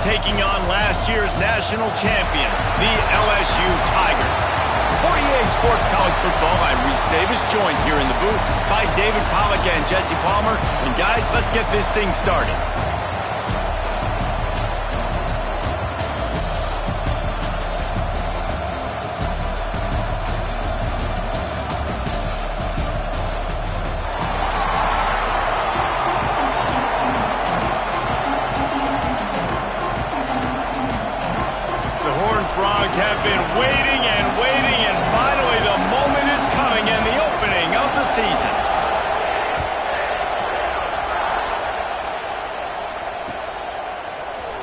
taking on last year's national champions, the LSU Tigers. For EA Sports College Football, I'm Reese Davis, joined here in the booth by David Pollack and Jesse Palmer. And guys, let's get this thing started. Have been waiting and waiting, and finally the moment is coming and the opening of the season.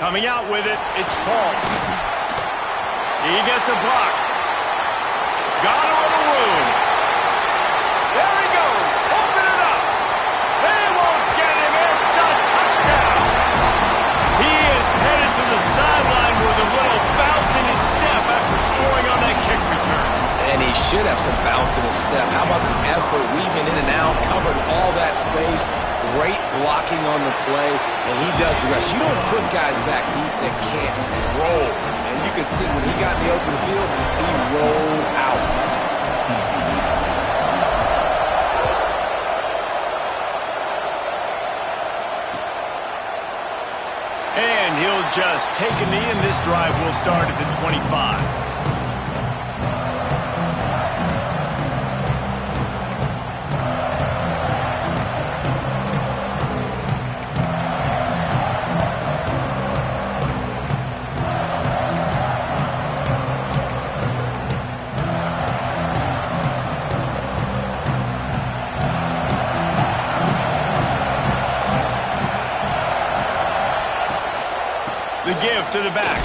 Coming out with it, it's Paul. He gets a block. Got a little room. There he goes. Open it up. They won't get him. It's a touchdown. He is headed to the sideline with a little bounce in his step after scoring on that kick return. And he should have some bounce in his step. How about the effort, weaving in and out, covering all that space. Great blocking on the play, and he does the rest. You don't put guys back deep that can't roll. And you could see when he got in the open field, he rolled out. And he'll just take a knee, and this drive will start at the 25. The give to the back.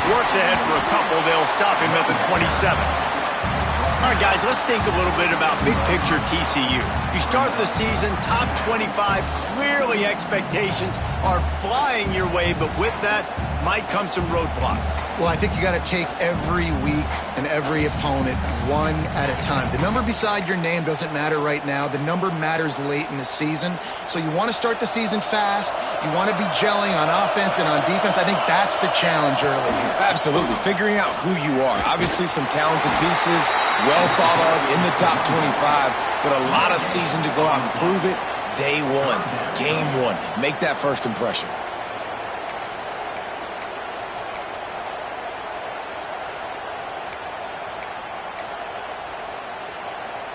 Works ahead for a couple. They'll stop him at the 27. All right, guys, let's think a little bit about big picture TCU. You start the season top 25. Clearly expectations are flying your way, but with that might come some roadblocks. Well, I think you got to take every week and every opponent one at a time. The number beside your name doesn't matter right now. The number matters late in the season. So you want to start the season fast. You want to be gelling on offense and on defense. I think that's the challenge early here. Absolutely. Figuring out who you are. Obviously some talented pieces, well thought of in the top 25, but a lot of season to go out and prove it. Day one, game one. Make that first impression.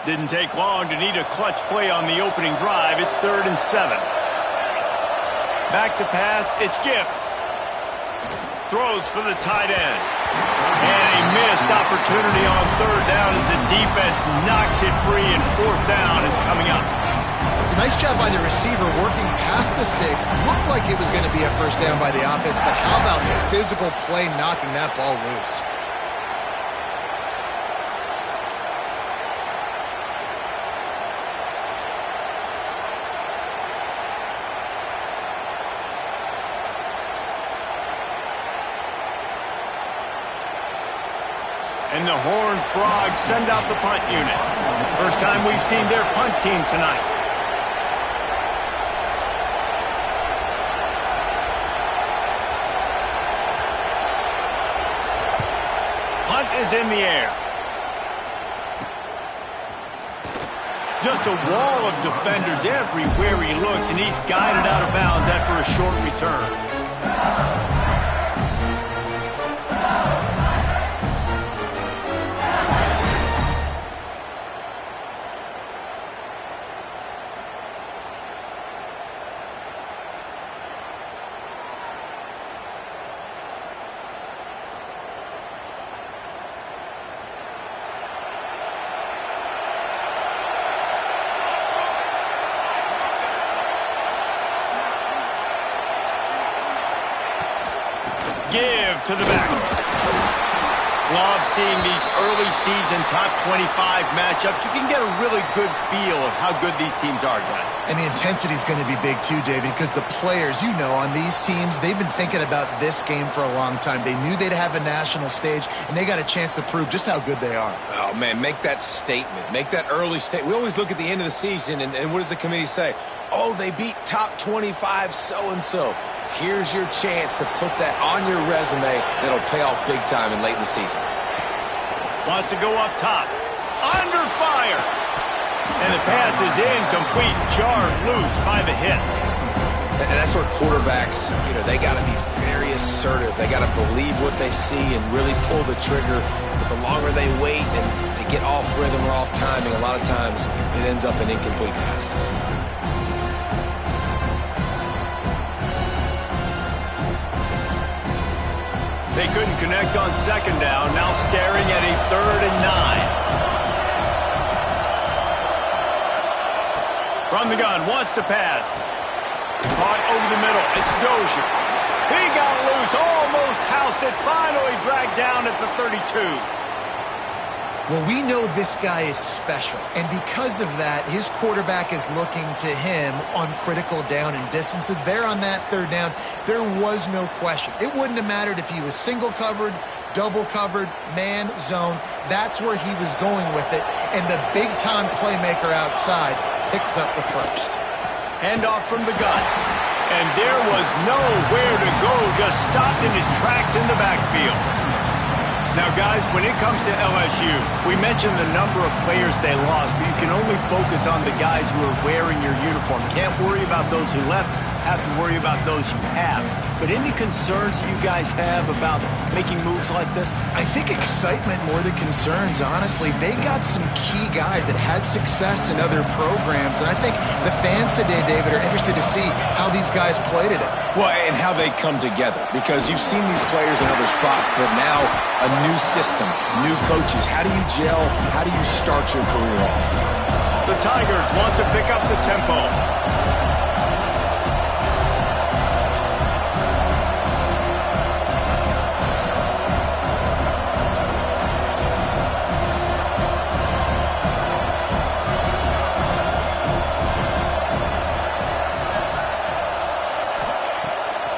Didn't take long to need a clutch play on the opening drive. It's 3rd and 7. Back to pass, it's Gibbs. Throws for the tight end. And a missed opportunity on 3rd down as the defense knocks it free, and 4th down is coming up. It's a nice job by the receiver working past the sticks. Looked like it was going to be a first down by the offense, but how about the physical play knocking that ball loose? And the Horned Frogs send out the punt unit. First time we've seen their punt team tonight. Punt is in the air. Just a wall of defenders everywhere he looks, and he's guided out of bounds after a short return. Give to the back. Love seeing these early season top 25 matchups. You can get a really good feel of how good these teams are, guys. And the intensity is going to be big too, David, because the players, you know, on these teams, they've been thinking about this game for a long time. They knew they'd have a national stage, and they got a chance to prove just how good they are. Oh, man, make that statement. Make that early statement. We always look at the end of the season, and what does the committee say? Oh, they beat top 25 so-and-so. Here's your chance to put that on your resume that'll pay off big time and late in the season. Wants to go up top. Under fire. And the pass is incomplete. Jars loose by the hit. And that's where quarterbacks, they got to be very assertive. They got to believe what they see and really pull the trigger. But the longer they wait and they get off rhythm or off timing, a lot of times it ends up in incomplete passes. They couldn't connect on second down. Now staring at a 3rd and 9. From the gun, wants to pass. Caught over the middle. It's Dozier. He got loose, almost housed it, finally dragged down at the 32. Well, we know this guy is special, and because of that, his quarterback is looking to him on critical down and distances. There on that 3rd down, there was no question. It wouldn't have mattered if he was single covered, double covered, man, zone. That's where he was going with it, and the big-time playmaker outside picks up the first. Handoff from the gun. And there was nowhere to go, just stopped in his tracks in the backfield. Now, guys, when it comes to LSU, we mentioned the number of players they lost, but you can only focus on the guys who are wearing your uniform. Can't worry about those who left, have to worry about those you have. But any concerns you guys have about making moves like this? I think excitement more than concerns, honestly. They got some key guys that had success in other programs, and I think the fans today, David, are interested to see how these guys play today. Well, and how they come together, because you've seen these players in other spots, but now a new system, new coaches. How do you gel? How do you start your career off? The Tigers want to pick up the tempo.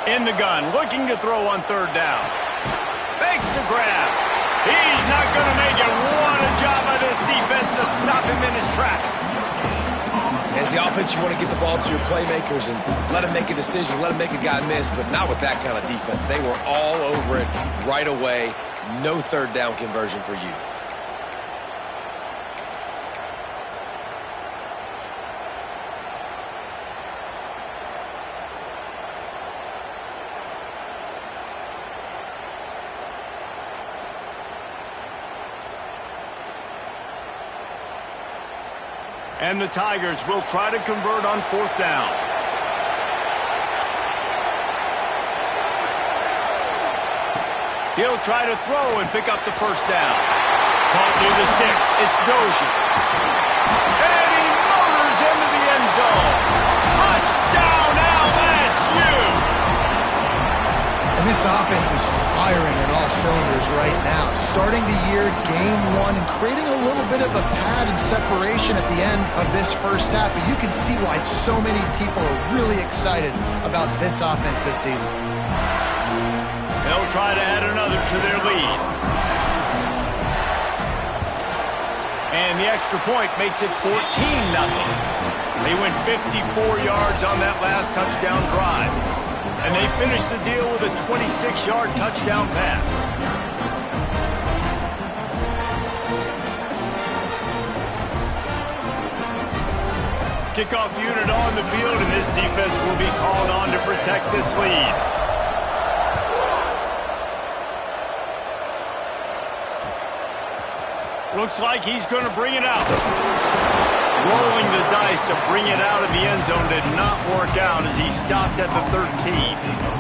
In the gun, looking to throw on 3rd down. Fakes to grab. He's not going to make it. What a job by this defense to stop him in his tracks. As the offense, you want to get the ball to your playmakers and let them make a decision, let them make a guy miss, but not with that kind of defense. They were all over it right away. No 3rd down conversion for you. And the Tigers will try to convert on 4th down. He'll try to throw and pick up the 1st down. Caught near the sticks. It's Dozier. And he motors into the end zone. Touchdown, LSU! And this offense is firing on all cylinders right now. Starting the year, game 1, and creating a little bit of a pad and separation at the end of this first half. But you can see why so many people are really excited about this offense this season. They'll try to add another to their lead. And the extra point makes it 14-0. They went 54 yards on that last touchdown drive. And they finished the deal with a 26-yard touchdown pass. Kickoff unit on the field, and this defense will be called on to protect this lead. Looks like he's going to bring it out. Rolling the dice to bring it out of the end zone did not work out as he stopped at the 13.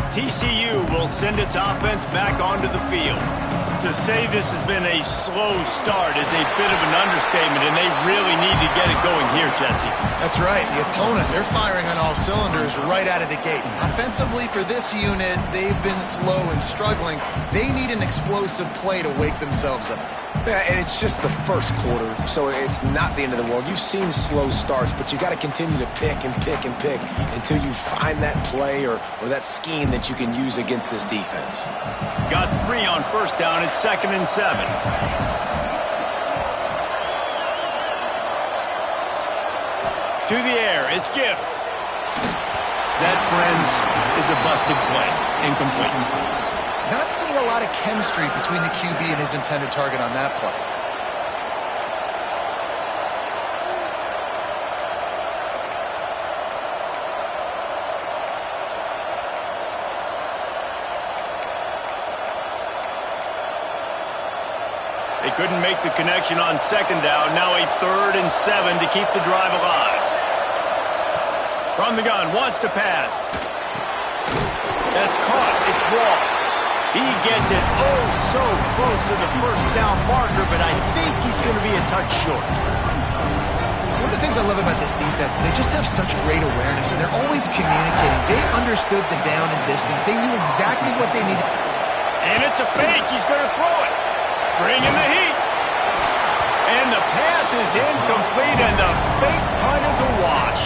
TCU will send its offense back onto the field. To say this has been a slow start is a bit of an understatement, and they really need to get it going here, Jesse. That's right. The opponent, they're firing on all cylinders right out of the gate. Offensively, for this unit, they've been slow and struggling. They need an explosive play to wake themselves up. Yeah, and it's just the first quarter, so it's not the end of the world. You've seen slow starts, but you got to continue to pick and pick and pick until you find that play or that scheme that you can use against this defense. Got 3 on first down. It's 2nd and 7. To the air, it's Gibbs. That, friends, is a busted play. Incomplete. Not seeing a lot of chemistry between the QB and his intended target on that play. They couldn't make the connection on 2nd down. Now a 3rd and 7 to keep the drive alive. From the gun, wants to pass. That's caught. It's Wall. He gets it so close to the first down marker, but I think he's going to be a touch short. One of the things I love about this defense is they just have such great awareness, and they're always communicating. They understood the down and distance. They knew exactly what they needed. And it's a fake. He's going to throw it. Bring in the heat. And the pass is incomplete, and the fake punt is a wash.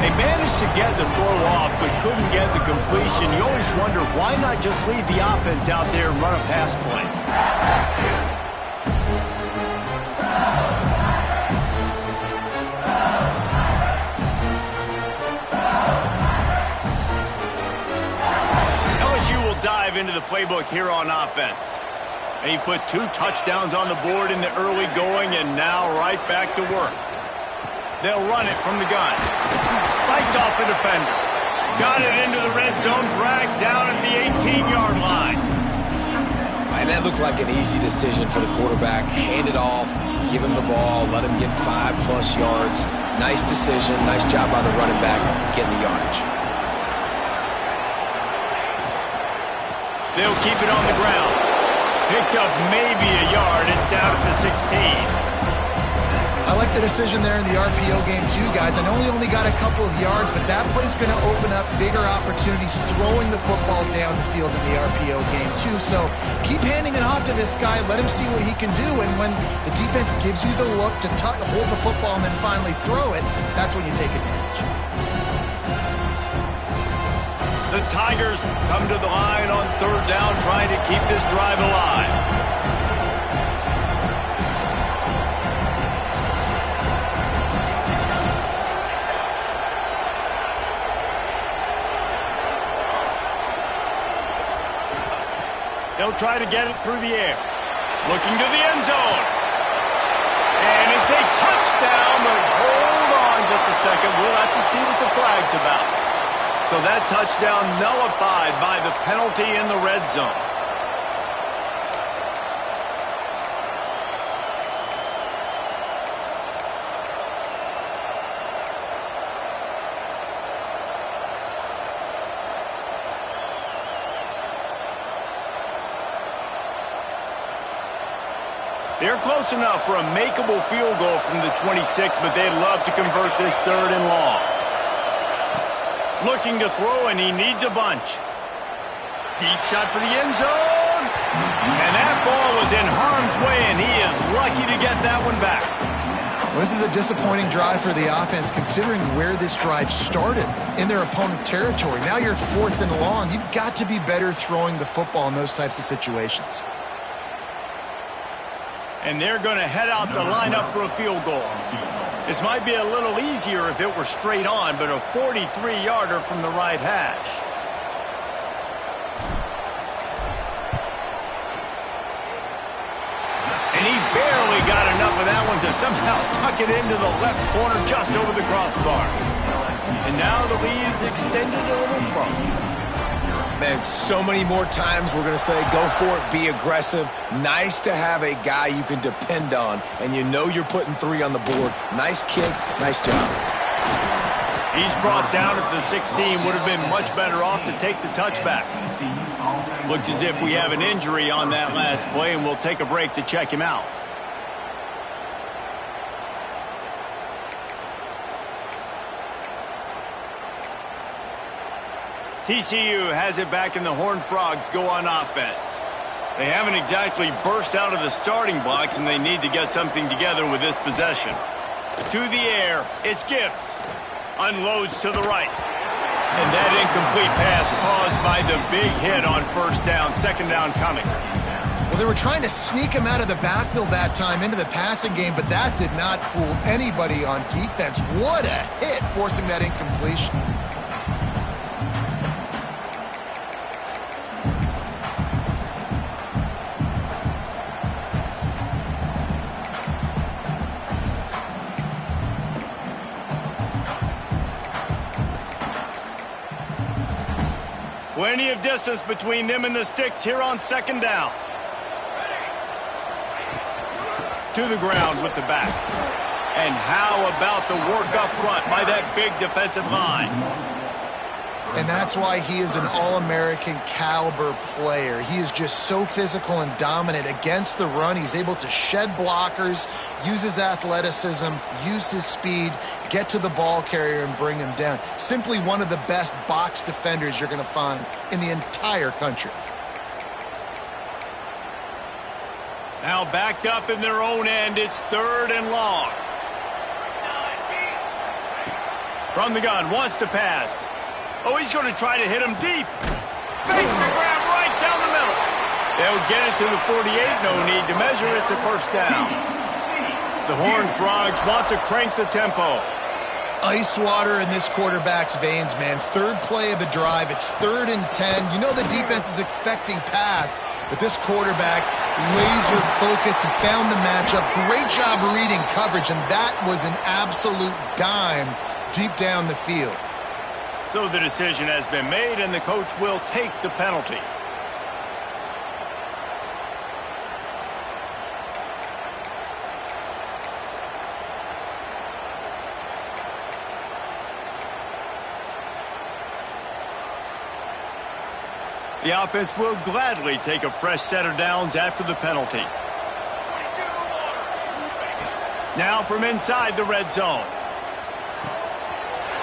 They managed to get the throw off, but couldn't get the completion. You always wonder, why not just leave the offense out there and run a pass play? LSU will dive into the playbook here on offense. They put 2 touchdowns on the board in the early going, and now right back to work. They'll run it from the gun. Fights off a defender. Got it into the red zone, dragged down at the 18-yard line. And that looked like an easy decision for the quarterback. Hand it off, give him the ball, let him get 5+ yards. Nice decision, nice job by the running back getting the yardage. They'll keep it on the ground. Picked up maybe a yard. It's down at the 16. I like the decision there in the RPO game too, guys. I know he only got a couple of yards, but that play's going to open up bigger opportunities throwing the football down the field in the RPO game too. So keep handing it off to this guy. Let him see what he can do. And when the defense gives you the look to hold the football and then finally throw it, that's when you take advantage. The Tigers come to the line on 3rd down, trying to keep this drive alive. They'll try to get it through the air. Looking to the end zone. And it's a touchdown, but hold on just a second. We'll have to see what the flag's about. So that touchdown nullified by the penalty in the red zone. They're close enough for a makeable field goal from the 26, but they'd love to convert this 3rd and long. Looking to throw, and he needs a bunch. Deep shot for the end zone. And that ball was in harm's way, and he is lucky to get that one back. Well, this is a disappointing drive for the offense, considering where this drive started, in their opponent territory. Now you're 4th and long. You've got to be better throwing the football in those types of situations. And they're going to head out to line up for a field goal. This might be a little easier if it were straight on, but a 43-yarder from the right hash. And he barely got enough of that one to somehow tuck it into the left corner just over the crossbar. And now the lead is extended a little further. Man, so many more times we're going to say, go for it, be aggressive. Nice to have a guy you can depend on, and you know you're putting 3 on the board. Nice kick, nice job. He's brought down at the 16. Would have been much better off to take the touchback. Looks as if we have an injury on that last play, and we'll take a break to check him out. TCU has it back, and the Horned Frogs go on offense. They haven't exactly burst out of the starting blocks, and they need to get something together with this possession. To the air, it's Gibbs. Unloads to the right. And that incomplete pass caused by the big hit on first down, second down coming. Well, they were trying to sneak him out of the backfield that time into the passing game, but that did not fool anybody on defense. What a hit, forcing that incompletion. Plenty of distance between them and the sticks here on second down. To the ground with the back. And how about the work up front by that big defensive line? And that's why he is an All-American caliber player. He is just so physical and dominant against the run. He's able to shed blockers, use his athleticism, use his speed, get to the ball carrier and bring him down. Simply one of the best box defenders you're going to find in the entire country. Now backed up in their own end, it's third and long. From the gun, wants to pass. Oh, he's going to try to hit him deep. Fakes a grab right down the middle. They'll get it to the 48. No need to measure. It's a first down. The Horned Frogs want to crank the tempo. Ice water in this quarterback's veins, man. Third play of the drive. It's 3rd and 10. You know the defense is expecting pass, but this quarterback, laser focus. He found the matchup. Great job reading coverage, and that was an absolute dime deep down the field. So the decision has been made, and the coach will take the penalty. The offense will gladly take a fresh set of downs after the penalty. Now from inside the red zone.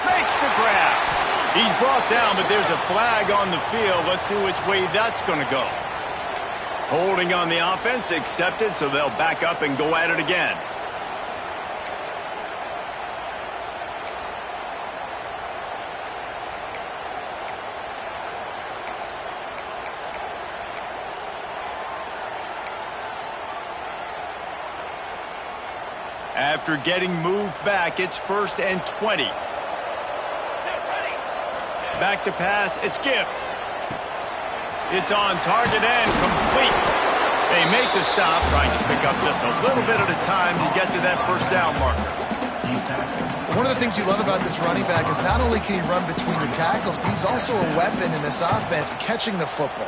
Makes the grab. He's brought down, but there's a flag on the field. Let's see which way that's going to go. Holding on the offense, accepted, so they'll back up and go at it again. After getting moved back, it's 1st and 20. Back to pass, it's Gibbs. It's on target and complete. They make the stop, trying to pick up just a little bit at a time to get to that first down marker. One of the things you love about this running back is not only can he run between the tackles, but he's also a weapon in this offense, catching the football.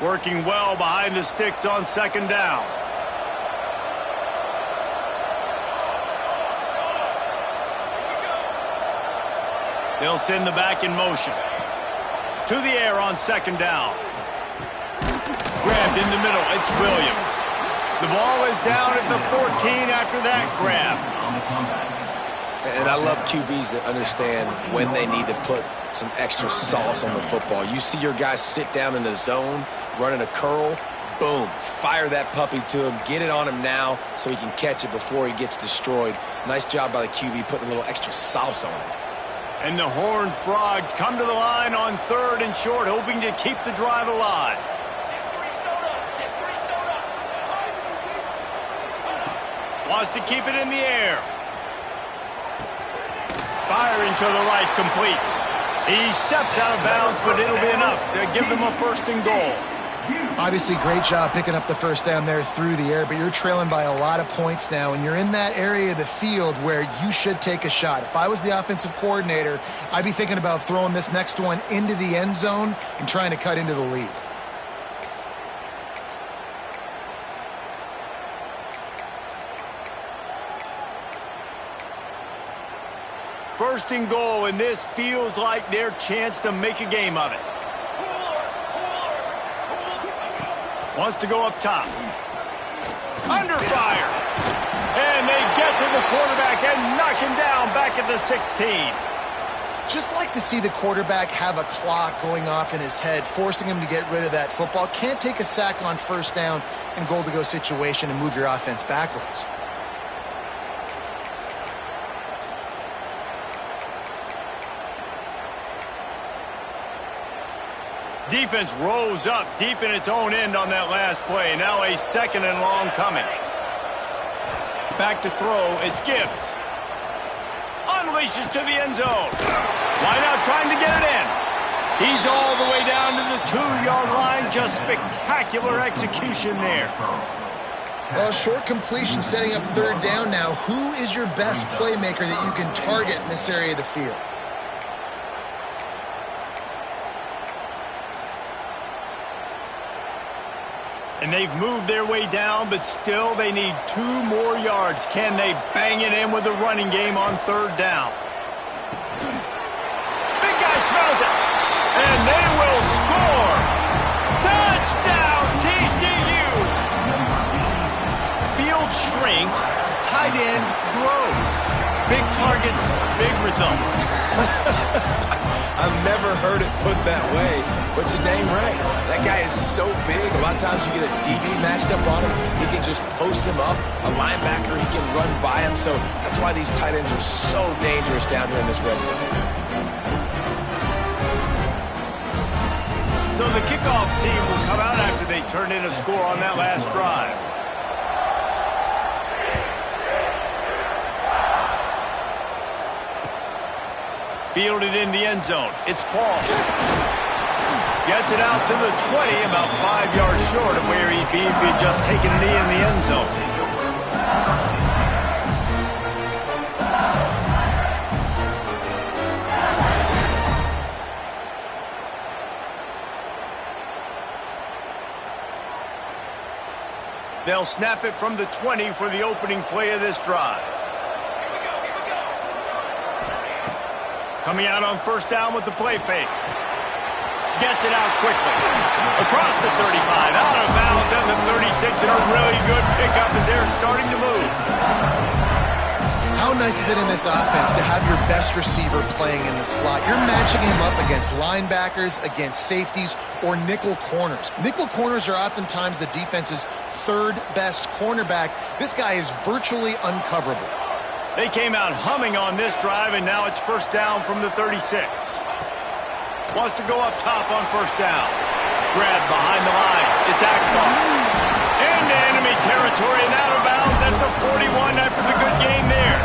Working well behind the sticks on second down. They'll send the back in motion. To the air on second down. Grabbed in the middle. It's Williams. The ball is down at the 14 after that grab. And I love QBs that understand when they need to put some extra sauce on the football. You see your guys sit down in the zone, running a curl, boom, fire that puppy to him, get it on him now so he can catch it before he gets destroyed. Nice job by the QB putting a little extra sauce on it. And the Horned Frogs come to the line on 3rd and short, hoping to keep the drive alive. Wants to keep it in the air. Firing to the right, complete. He steps out of bounds, but it'll be enough to give them a 1st and goal. Obviously, great job picking up the first down there through the air, but you're trailing by a lot of points now, and you're in that area of the field where you should take a shot. If I was the offensive coordinator, I'd be thinking about throwing this next one into the end zone and trying to cut into the lead. First and goal, and this feels like their chance to make a game of it. Wants to go up top. Under fire. And they get to the quarterback and knock him down back at the 16. Just like to see the quarterback have a clock going off in his head, forcing him to get rid of that football. Can't take a sack on first down in goal-to-go situation and move your offense backwards. Defense rose up deep in its own end on that last play. Now a second and long coming. Back to throw. It's Gibbs. Unleashes to the end zone. Line out trying to get it in. He's all the way down to the 2-yard line. Just spectacular execution there. Well, short completion setting up third down now. Who is your best playmaker that you can target in this area of the field? And they've moved their way down, but still they need 2 more yards. Can they bang it in with a running game on third down? Big guy smells it. And they will score. Touchdown, TCU. Field shrinks, tight end grows. Big targets, big results. I've never heard it put that way, but you're dang right. That guy is so big. A lot of times you get a DB matched up on him. He can just post him up. A linebacker, he can run by him. So that's why these tight ends are so dangerous down here in this red zone. So the kickoff team will come out after they turn in a score on that last drive. Fielded in the end zone. It's Paul. Gets it out to the 20, about 5 yards short of where he'd be if he'd just taken a knee in the end zone. They'll snap it from the 20 for the opening play of this drive. Coming out on first down with the play fake. Gets it out quickly. Across the 35, out of bounds at the 36, and a really good pickup as they're starting to move. How nice is it in this offense to have your best receiver playing in the slot? You're matching him up against linebackers, against safeties, or nickel corners. Nickel corners are oftentimes the defense's third best cornerback. This guy is virtually uncoverable. They came out humming on this drive, and now it's first down from the 36. Wants to go up top on first down. Grab behind the line. It's Akbar. Into enemy territory and out of bounds at the 41 after the good game there.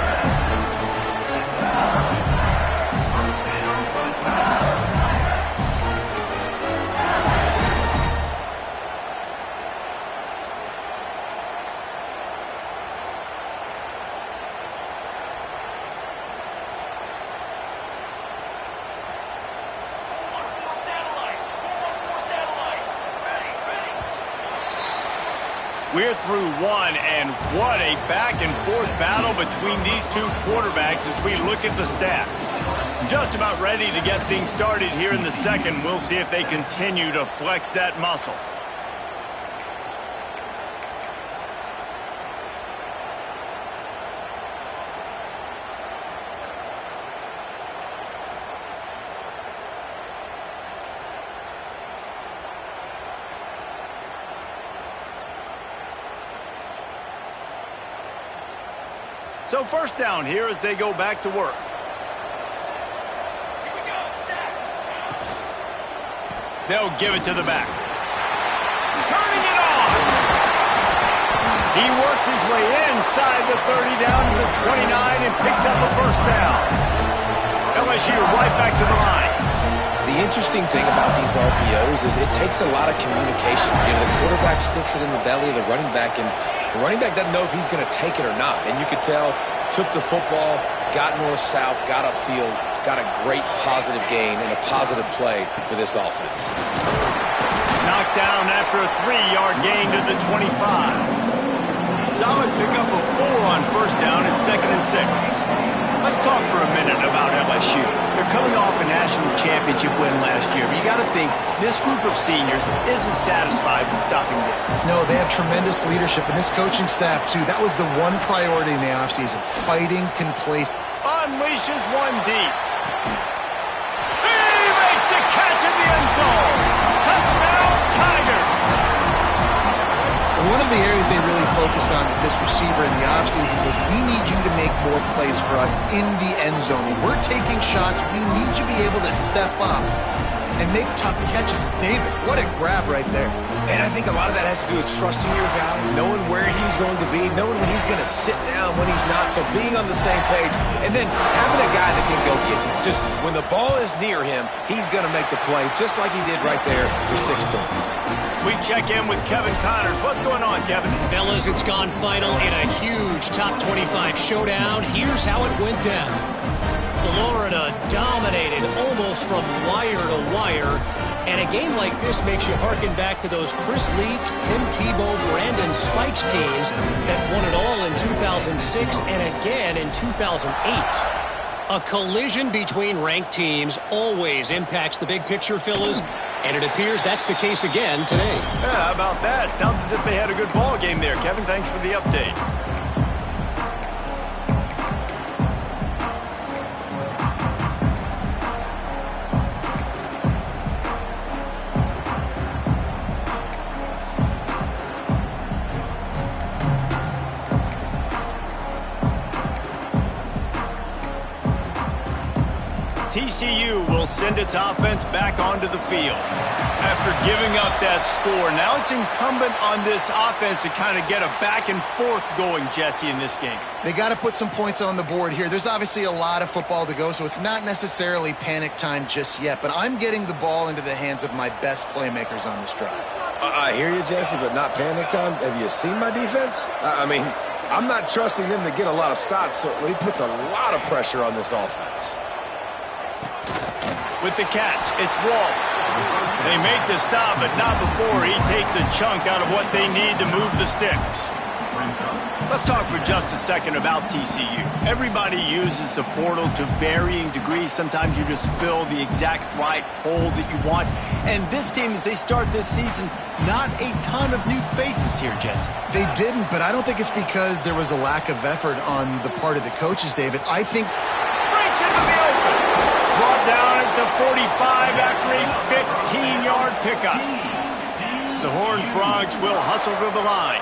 We're through one, and what a back-and-forth battle between these two quarterbacks as we look at the stats. Just about ready to get things started here in the second. We'll see if they continue to flex that muscle. So first down here as they go back to work. They'll give it to the back. Turning it on. He works his way inside the 30 down to the 29 and picks up a first down. LSU right back to the line. The interesting thing about these RPOs is it takes a lot of communication. You know, the quarterback sticks it in the belly of the running back, and the running back doesn't know if he's going to take it or not. And you could tell, took the football, got north-south, got upfield, got a great positive gain and a positive play for this offense. Knocked down after a 3-yard gain to the 25. Solid pickup of 4 on first down and 2nd and 6. Let's talk for a minute about LSU. They're coming off a national championship win last year, but you got to think this group of seniors isn't satisfied with stopping them. No, they have tremendous leadership, and this coaching staff, too. That was the one priority in the offseason, fighting complacency. Unleashes one deep. He makes the catch in the end zone. Touchdown, Tigers. One of the areas they really focused on with this receiver in the offseason was we need you to make more plays for us in the end zone. When we're taking shots, we need you to be able to step up and make tough catches. David, what a grab right there. And I think a lot of that has to do with trusting your guy, knowing where he's going to be, knowing when he's going to sit down, when he's not, so being on the same page, and then having a guy that can go get him. Just when the ball is near him, he's going to make the play, just like he did right there for 6 points. We check in with Kevin Connors. What's going on, Kevin? Fellas, it's gone final in a huge top 25 showdown. Here's how it went down. Florida dominated almost from wire to wire. And a game like this makes you harken back to those Chris Leak, Tim Tebow, Brandon Spikes teams that won it all in 2006 and again in 2008. A collision between ranked teams always impacts the big picture, fellas, and it appears that's the case again today. Yeah, how about that? Sounds as if they had a good ball game there. Kevin, thanks for the update. TCU will send its offense back onto the field. After giving up that score, now it's incumbent on this offense to kind of get a back and forth going, Jesse, in this game. They got to put some points on the board here. There's obviously a lot of football to go, so it's not necessarily panic time just yet, but I'm getting the ball into the hands of my best playmakers on this drive. I hear you, Jesse, but not panic time. Have you seen my defense? I mean, I'm not trusting them to get a lot of stops, so he puts a lot of pressure on this offense. With the catch, it's Wall. They make the stop, but not before he takes a chunk out of what they need to move the sticks. Let's talk for just a second about TCU. Everybody uses the portal to varying degrees. Sometimes you just fill the exact right hole that you want. And this team, as they start this season, not a ton of new faces here, Jesse. They didn't, but I don't think it's because there was a lack of effort on the part of the coaches, David. I think... Breaks into the open. Brought down at the 45 after a 15-yard pickup. The Horned Frogs will hustle to the line.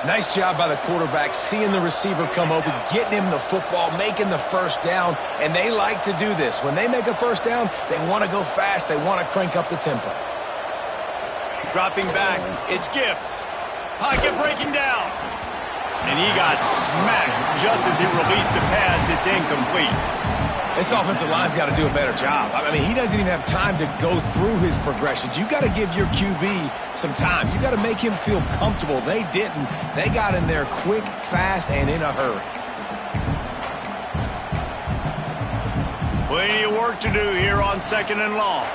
Nice job by the quarterback, seeing the receiver come open, getting him the football, making the first down, and they like to do this. When they make a first down, they want to go fast. They want to crank up the tempo. Dropping back, it's Gibbs. Pocket breaking down. And he got smacked just as he released the pass. It's incomplete. This offensive line's got to do a better job. I mean, he doesn't even have time to go through his progressions. You got to give your QB some time. You got to make him feel comfortable. They didn't. They got in there quick, fast, and in a hurry. Plenty of work to do here on 2nd and long.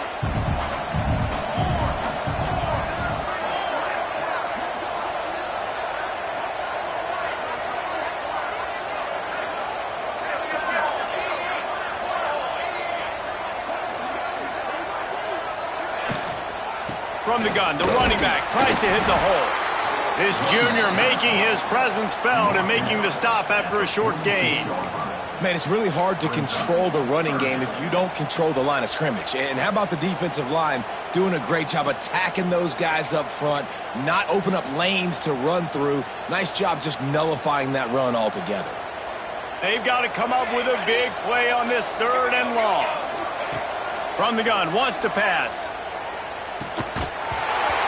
From the gun, the running back tries to hit the hole. This junior making his presence felt and making the stop after a short gain. Man, it's really hard to control the running game if you don't control the line of scrimmage. And how about the defensive line doing a great job attacking those guys up front, not open up lanes to run through. Nice job just nullifying that run altogether. They've got to come up with a big play on this 3rd and long. From the gun, wants to pass.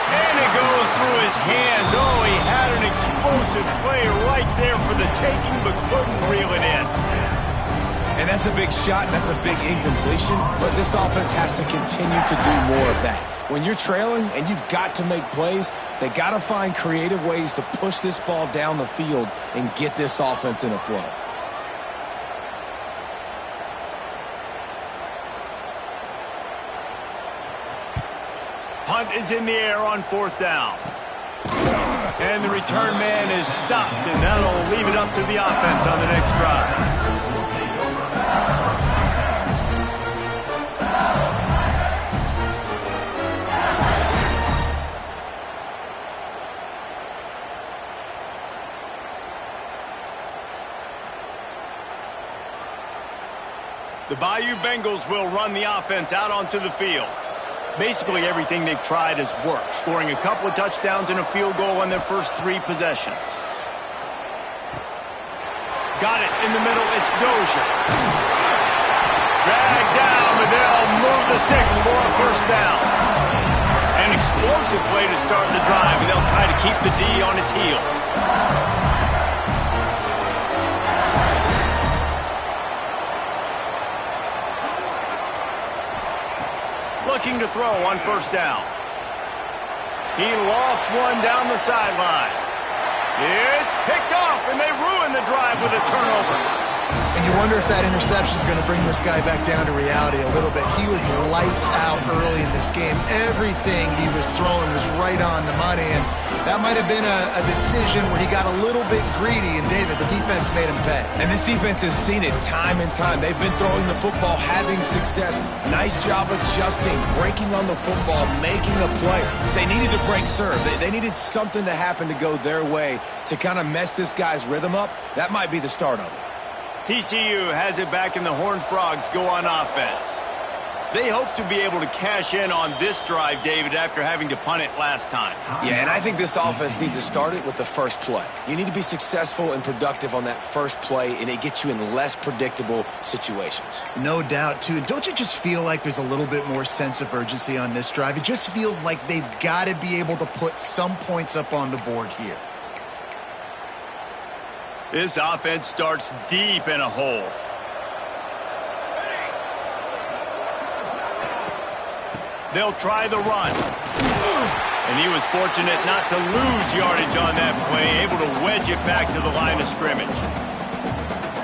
And it goes through his hands. Oh, he had an explosive play right there for the taking, but couldn't reel it in. And that's a big shot, and that's a big incompletion, but this offense has to continue to do more of that. When you're trailing and you've got to make plays, they got to find creative ways to push this ball down the field and get this offense in a flow. Punt is in the air on 4th down. And the return man is stopped, and that'll leave it up to the offense on the next drive. The Bayou Bengals will run the offense out onto the field. Basically everything they've tried has worked, scoring a couple of touchdowns and a field goal on their first 3 possessions. Got it in the middle. It's Dozier. Dragged down, but they'll move the sticks for a first down. An explosive play to start the drive, and they'll try to keep the D on its heels. Looking to throw on first down. He lofts one down the sideline. It's picked off, and they ruin the drive with a turnover. And you wonder if that interception is going to bring this guy back down to reality a little bit. He was lights out early in this game. Everything he was throwing was right on the money, and that might have been a decision where he got a little bit greedy, and David, the defense made him pay. And this defense has seen it time and time. They've been throwing the football, having success. Nice job adjusting, breaking on the football, making a play. They needed to break serve. They needed something to happen to go their way to kind of mess this guy's rhythm up. That might be the start of it. TCU has it back, and the Horned Frogs go on offense. They hope to be able to cash in on this drive, David, after having to punt it last time. Yeah, and I think this offense needs to start it with the first play. You need to be successful and productive on that first play, and it gets you in less predictable situations. No doubt, too. And don't you just feel like there's a little bit more sense of urgency on this drive? It just feels like they've got to be able to put some points up on the board here. This offense starts deep in a hole. They'll try the run. And he was fortunate not to lose yardage on that play, able to wedge it back to the line of scrimmage.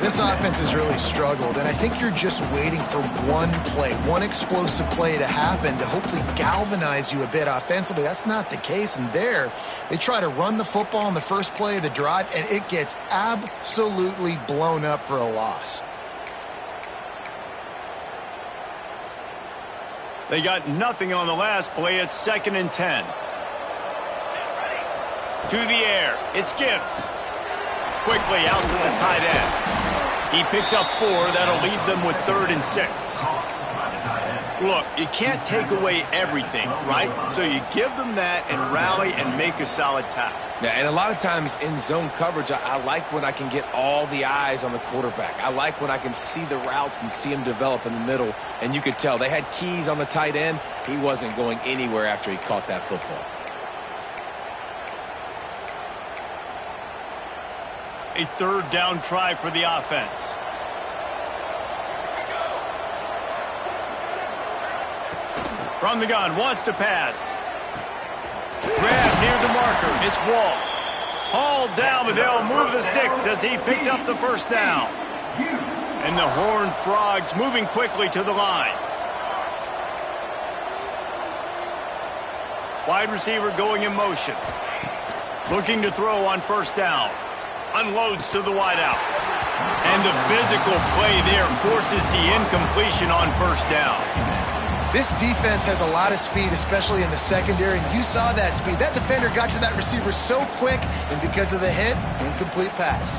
This offense has really struggled, and I think you're just waiting for one play, one explosive play to happen to hopefully galvanize you a bit offensively. That's not the case, and there they try to run the football on the first play of the drive, and it gets absolutely blown up for a loss. They got nothing on the last play. It's 2nd and 10. To the air. It's Gibbs. Quickly out to the tight end. He picks up 4. That'll leave them with 3rd and 6. Look, you can't take away everything, right? So you give them that and rally and make a solid tackle. Yeah, and a lot of times in zone coverage, I like when I can get all the eyes on the quarterback. I like when I can see the routes and see him develop in the middle. And you could tell they had keys on the tight end. He wasn't going anywhere after he caught that football. A 3rd down try for the offense. From the gun, wants to pass. Grab near the marker. It's Wall. Hauled down, but they'll move the sticks as he picks up the first down. And the Horned Frogs moving quickly to the line. Wide receiver going in motion. Looking to throw on first down. Unloads to the wideout. And the physical play there forces the incompletion on first down. This defense has a lot of speed, especially in the secondary, and you saw that speed. That defender got to that receiver so quick, and because of the hit, incomplete pass.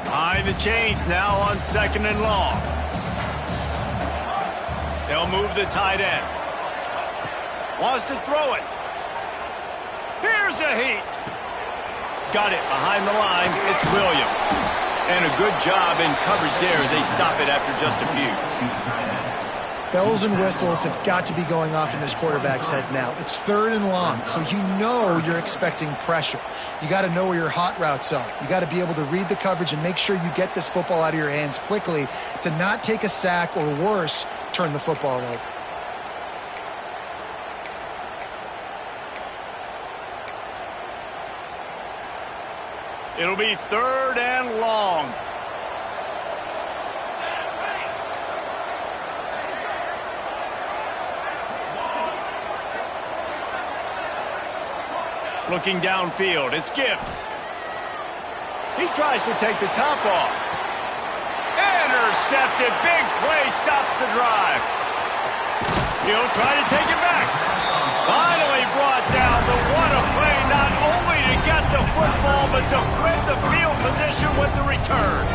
Behind the chains now on 2nd and long. They'll move the tight end. Wants to throw it. Here's a heat. Got it behind the line. It's Williams. And a good job in coverage there as they stop it after just a few. Bells and whistles have got to be going off in this quarterback's head now. It's 3rd and long, so you know you're expecting pressure. You got to know where your hot routes are. You got to be able to read the coverage and make sure you get this football out of your hands quickly to not take a sack or worse, turn the football over. It'll be 3rd and long. Looking downfield, it's Gibbs. He tries to take the top off. Intercepted, big play, stops the drive. He'll try to take it back. Finally brought the football, but defend the field position with the return.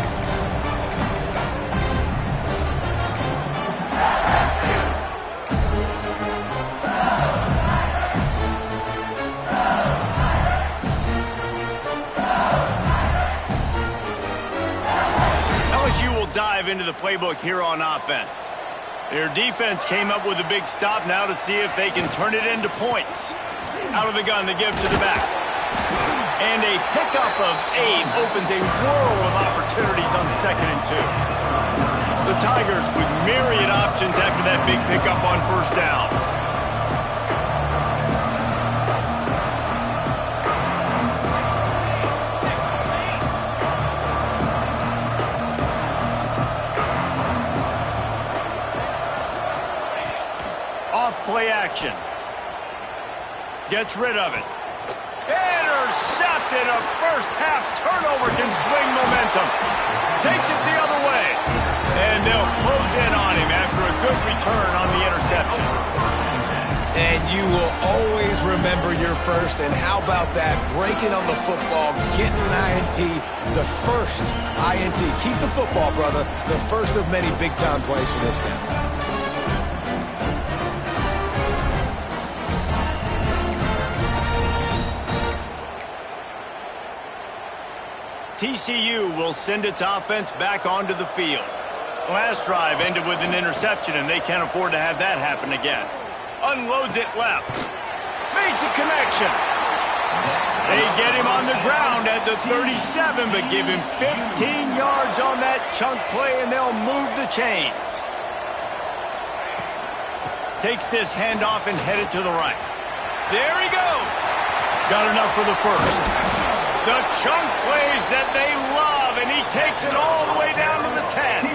LSU will dive into the playbook here on offense. Their defense came up with a big stop now to see if they can turn it into points. Out of the gun to give to the back. And a pickup of 8 opens a world of opportunities on 2nd and 2. The Tigers with myriad options after that big pickup on 1st down. Play action. Gets rid of it. Intercepted. A first-half turnover can swing momentum. Takes it the other way. And they'll close in on him after a good return on the interception. And you will always remember your first. And how about that? Breaking on the football, getting an INT, the first INT. Keep the football, brother. The first of many big-time plays for this guy. TCU will send its offense back onto the field. Last drive ended with an interception, and they can't afford to have that happen again. Unloads it left. Makes a connection. They get him on the ground at the 37, but give him 15 yards on that chunk play, and they'll move the chains. Takes this handoff and headed to the right. There he goes. Got enough for the first. The chunk plays that they love, and he takes it all the way down to the 10.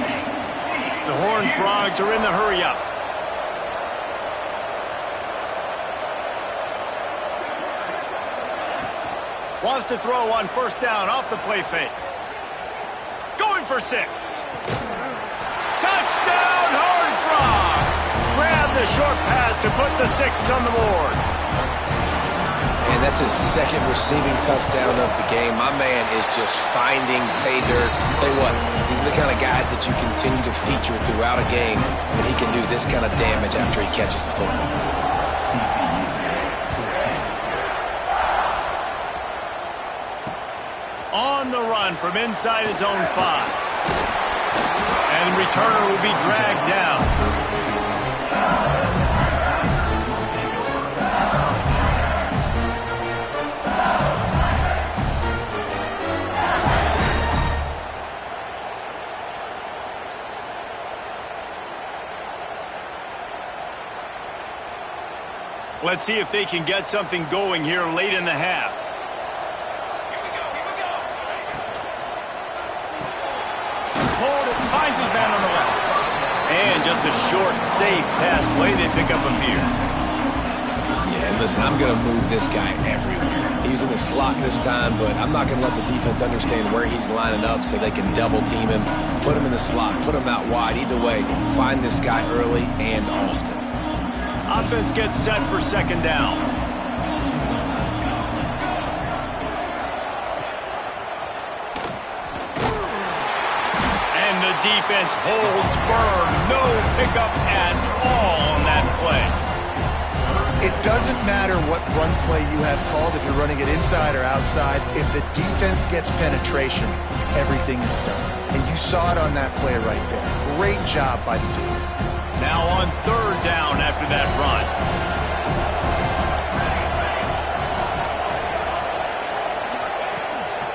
The Horned Frogs are in the hurry-up. Wants to throw on 1st down off the play fake. Going for 6. Touchdown, Horned Frogs! Grab the short pass to put the 6 on the board. And that's his 2nd receiving touchdown of the game. My man is just finding pay dirt. Tell you what, these are the kind of guys that you continue to feature throughout a game, and he can do this kind of damage after he catches the football. On the run from inside his own 5. And the returner will be dragged down. Let's see if they can get something going here late in the half. Pulled it, finds his man on the left. And just a short, safe pass play. They pick up a few. Yeah, and listen, I'm going to move this guy everywhere. He's in the slot this time, but I'm not going to let the defense understand where he's lining up so they can double team him, put him in the slot, put him out wide. Either way, find this guy early and often. Offense gets set for 2nd down. And the defense holds firm. No pickup at all on that play. It doesn't matter what run play you have called, if you're running it inside or outside. If the defense gets penetration, everything is done. And you saw it on that play right there. Great job by the dude. Now on 3rd down after that run.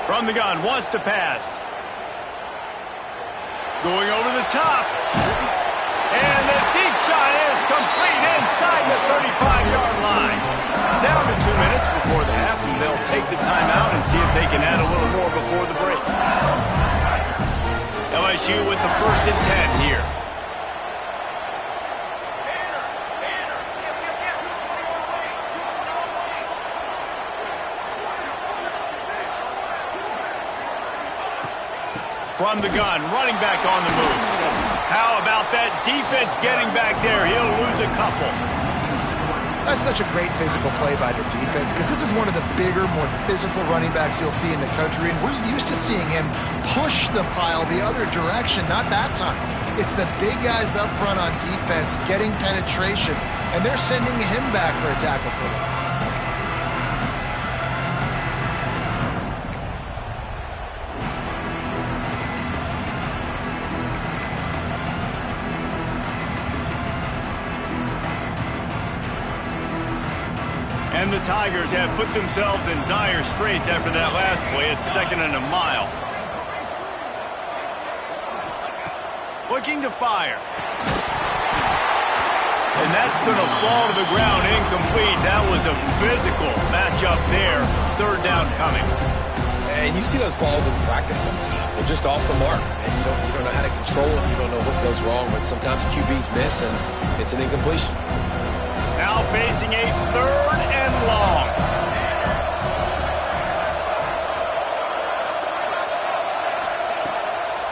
From the gun, wants to pass. Going over the top. And the deep shot is complete inside the 35-yard line. Down to 2 minutes before the half, and they'll take the timeout and see if they can add a little more before the break. LSU with the 1st and 10 here. From the gun, running back on the move. How about that defense getting back there? He'll lose a couple. That's such a great physical play by the defense because this is one of the bigger, more physical running backs you'll see in the country, and we're used to seeing him push the pile the other direction. Not that time. It's the big guys up front on defense getting penetration, and they're sending him back for a tackle for loss. And the Tigers have put themselves in dire straits after that last play. It's 2nd and a mile. Looking to fire. And that's going to fall to the ground incomplete. That was a physical matchup there. 3rd down coming. And you see those balls in practice sometimes. They're just off the mark. And you don't know how to control them. You don't know what goes wrong. But sometimes QBs miss, and it's an incompletion. Now facing a 3rd and long.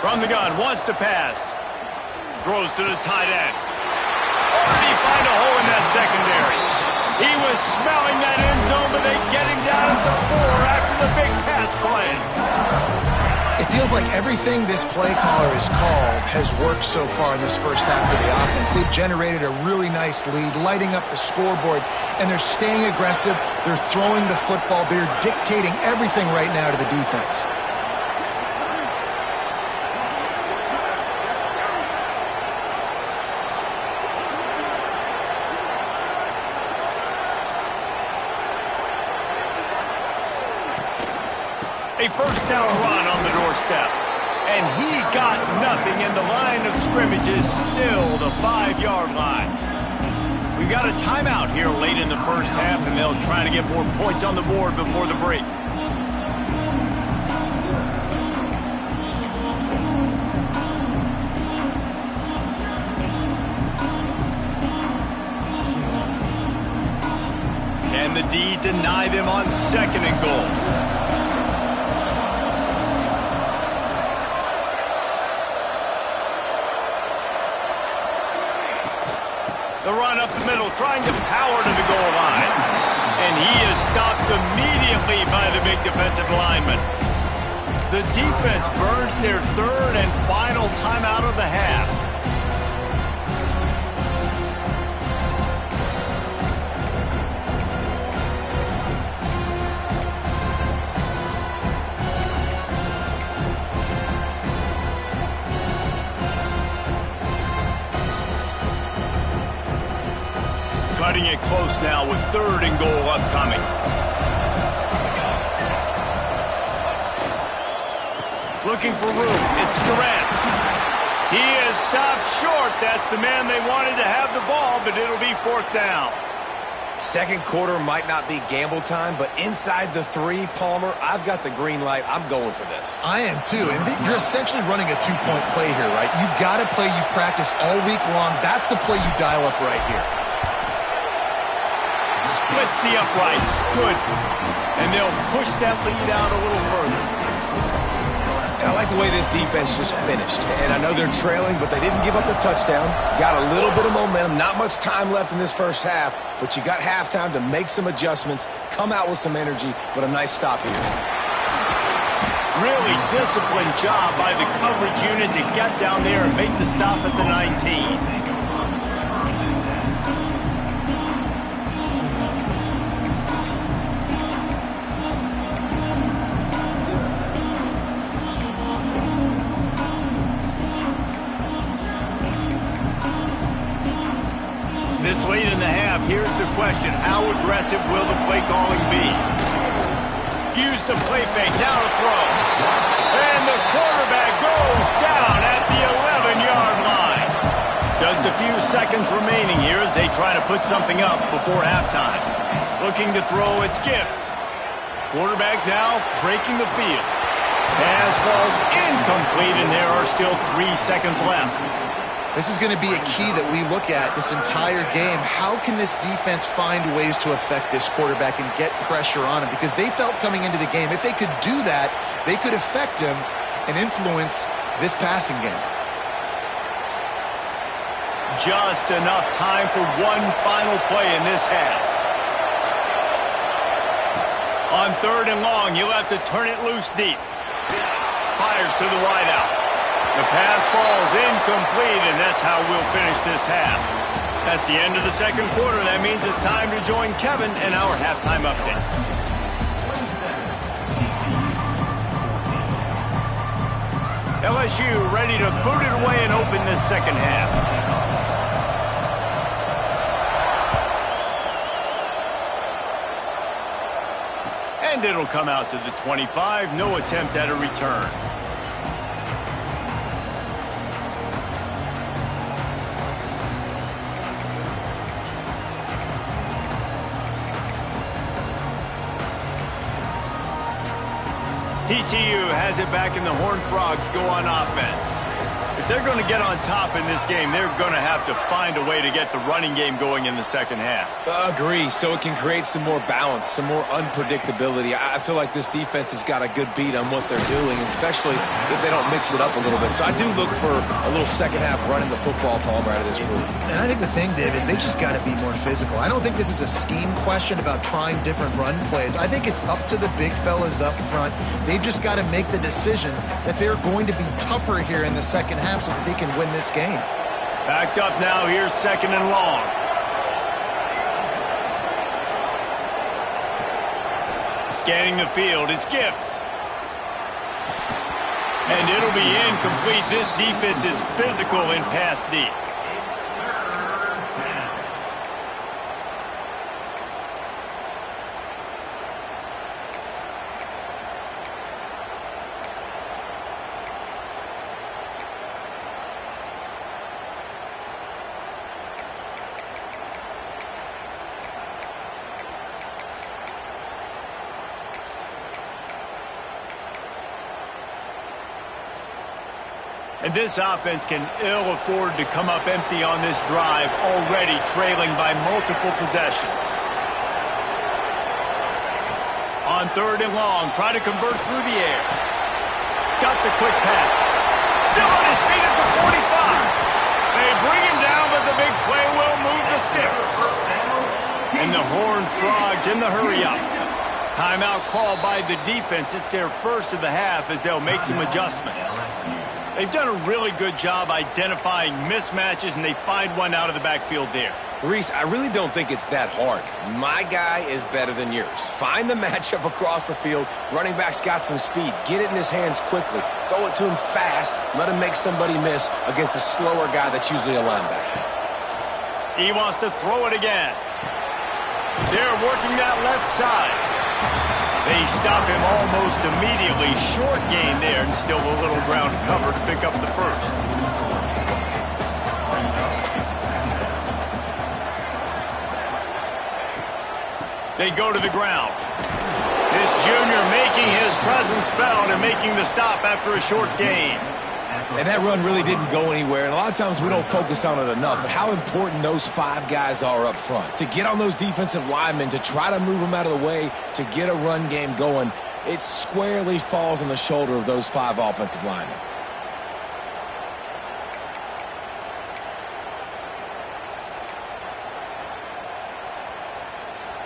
From the gun, wants to pass. Throws to the tight end. Or did he find a hole in that secondary? He was smelling that end zone, but they get him down at the 4 after the big pass play. It feels like everything this play caller has called has worked so far in this first half of the offense. They've generated a really nice lead, lighting up the scoreboard, and they're staying aggressive. They're throwing the football. They're dictating everything right now to the defense. A 1st down run on the doorstep. And he got nothing, and the line of scrimmage is still the 5-yard line. We've got a timeout here late in the first half, and they'll try to get more points on the board before the break. Can the D deny them on 2nd and goal? The run up the middle, trying to power to the goal line. And he is stopped immediately by the big defensive lineman. The defense burns their 3rd and final timeout of the half. Cutting it close now with 3rd and goal upcoming. Looking for room. It's Durant. He is stopped short. That's the man they wanted to have the ball, but it'll be 4th down. 2nd quarter might not be gamble time, but inside the 3, Palmer, I've got the green light. I'm going for this. I am too, and you're essentially running a 2-point play here, right? You've got a play you practice all week long. That's the play you dial up right here. Splits the uprights. Good. And they'll push that lead out a little further. And I like the way this defense just finished. And I know they're trailing, but they didn't give up the touchdown. Got a little bit of momentum. Not much time left in this first half, but you got halftime to make some adjustments, come out with some energy, but a nice stop here. Really disciplined job by the coverage unit to get down there and make the stop at the 19. This late in the half, here's the question. How aggressive will the play calling be? Use the play fake, now to throw. And the quarterback goes down at the 11-yard line. Just a few seconds remaining here as they try to put something up before halftime. Looking to throw, it's Gibbs. Quarterback now breaking the field. Pass falls incomplete, and there are still 3 seconds left. This is going to be a key that we look at this entire game. How can this defense find ways to affect this quarterback and get pressure on him? Because they felt coming into the game, if they could do that, they could affect him and influence this passing game. Just enough time for one final play in this half. On 3rd and long, he'll have to turn it loose deep. Fires to the wideout. The pass falls incomplete, and that's how we'll finish this half. That's the end of the second quarter. That means it's time to join Kevin in our halftime update. LSU ready to boot it away and open this second half. And it'll come out to the 25. No attempt at a return. TCU has it back and the Horned Frogs go on offense. If they're going to get on top in this game, they're going to have to find a way to get the running game going in the second half. Agree, so it can create some more balance, some more unpredictability. I feel like this defense has got a good beat on what they're doing, especially if they don't mix it up a little bit. So I do look for a little second half running the football, Palmer, out of this group. And I think the thing, Dave, is they just got to be more physical. I don't think this is a scheme question about trying different run plays. I think it's up to the big fellas up front. They've just got to make the decision that they're going to be tougher here in the second half so that they can win this game. Backed up now, here's 2nd and long. Scanning the field, it's Gibbs. And it'll be incomplete. This defense is physical in pass deep. And this offense can ill afford to come up empty on this drive, already trailing by multiple possessions. On 3rd and long, try to convert through the air. Got the quick pass. Still on his feet at the 45. They bring him down, but the big play will move the sticks. And the Horned Frogs in the hurry up. Timeout called by the defense. It's their first of the half as they'll make some adjustments. They've done a really good job identifying mismatches, and they find one out of the backfield there. Reese, I really don't think it's that hard. My guy is better than yours. Find the matchup across the field. Running back's got some speed. Get it in his hands quickly. Throw it to him fast. Let him make somebody miss against a slower guy that's usually a linebacker. He wants to throw it again. They're working that left side. They stop him almost immediately. Short gain there, and still a little ground cover to pick up the first. They go to the ground. This junior making his presence felt and making the stop after a short gain. And that run really didn't go anywhere, and a lot of times we don't focus on it enough, but how important those 5 guys are up front. To get on those defensive linemen, to try to move them out of the way, to get a run game going, it squarely falls on the shoulder of those 5 offensive linemen.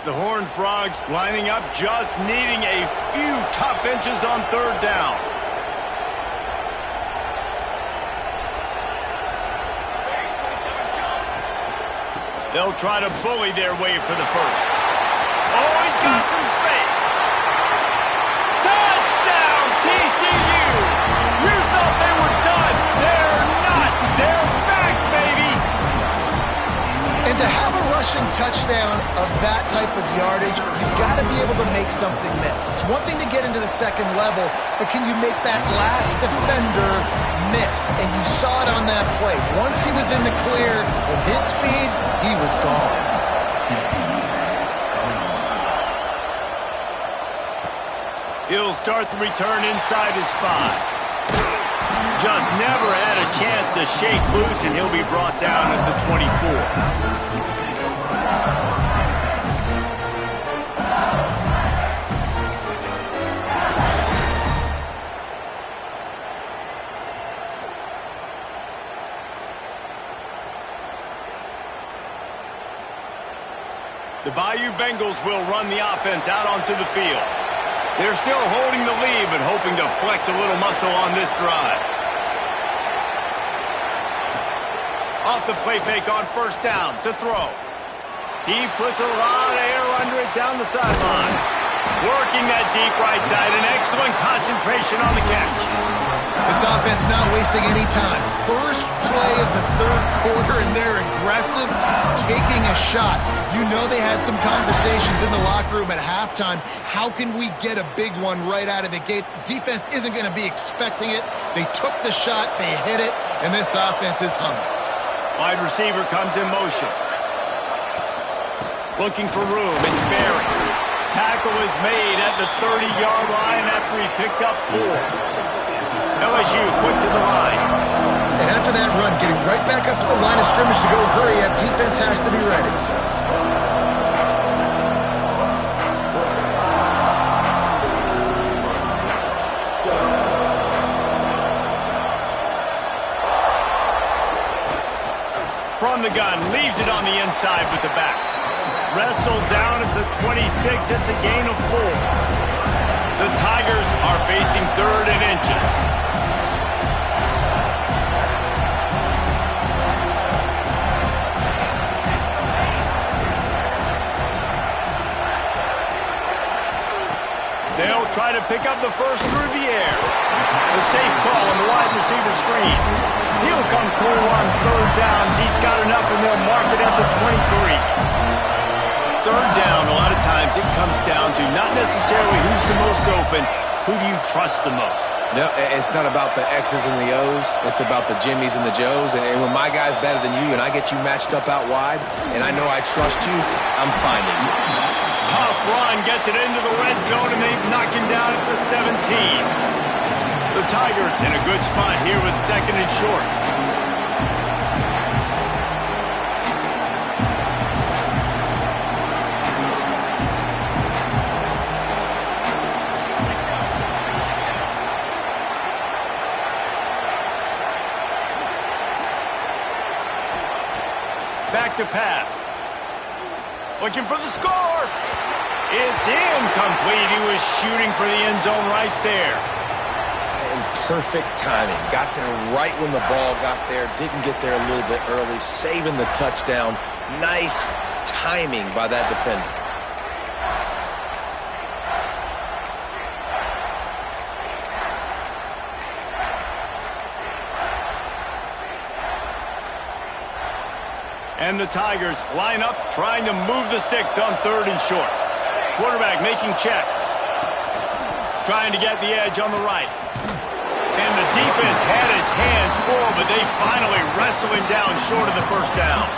The Horned Frogs lining up, just needing a few tough inches on 3rd down. They'll try to bully their way for the first. Oh, he's got some space. Touchdown, TCU! You thought they were done. They're not. They're back, baby. And to have a rushing touchdown of that type of yardage, you've got to be able to make something miss. It's one thing to get into the second level, but can you make that last defender miss? And you saw it on that play. Once he was in the clear with his speed, he was gone. He'll start the return inside his 5. Just never had a chance to shake loose, and he'll be brought down at the 24. The Bayou Bengals will run the offense out onto the field. They're still holding the lead, but hoping to flex a little muscle on this drive. Off the play fake on first down to throw. He puts a lot of air under it down the sideline. Working that deep right side, an excellent concentration on the catch. This offense not wasting any time. First play of the third quarter, and they're aggressive, taking a shot. You know they had some conversations in the locker room at halftime. How can we get a big one right out of the gate? Defense isn't going to be expecting it. They took the shot, they hit it, and this offense is humming. Wide receiver comes in motion. Looking for room, it's Barry. Tackle is made at the 30-yard line after he picked up 4. LSU quick to the line. And after that run, getting right back up to the line of scrimmage to go hurry up, defense has to be ready. From the gun, leaves it on the inside with the back. Wrestled down at the 26, it's a gain of 4. The Tigers are facing 3rd and inches. They'll try to pick up the first through the air. The safe call on the wide receiver screen. He'll come through on 3rd downs. He's got enough, and they'll mark it at the 23. 3rd down, a lot of times it comes down to not necessarily who's the most open, who do you trust the most? No, it's not about the X's and the O's. It's about the Jimmies and the Joes. And when my guy's better than you and I get you matched up out wide and I know I trust you, I'm finding you. Tough run gets it into the red zone, and they knock him down at the 17. The Tigers in a good spot here with 2nd and short. Back to pass. Looking for the score. It's incomplete. He was shooting for the end zone right there. And perfect timing. Got there right when the ball got there. Didn't get there a little bit early. Saving the touchdown. Nice timing by that defender. And the Tigers line up, trying to move the sticks on 3rd and short. Quarterback making checks. Trying to get the edge on the right. And the defense had his hands full, but they finally wrestle him down short of the first down.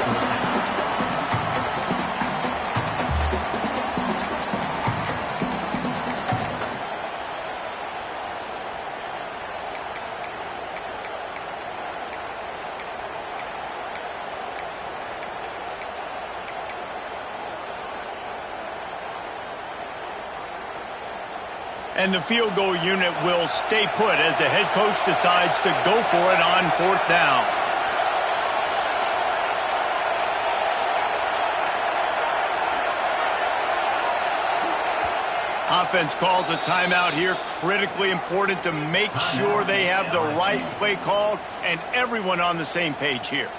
And the field goal unit will stay put as the head coach decides to go for it on 4th down. Offense calls a timeout here. Critically important to make sure they have the right play called and everyone on the same page here.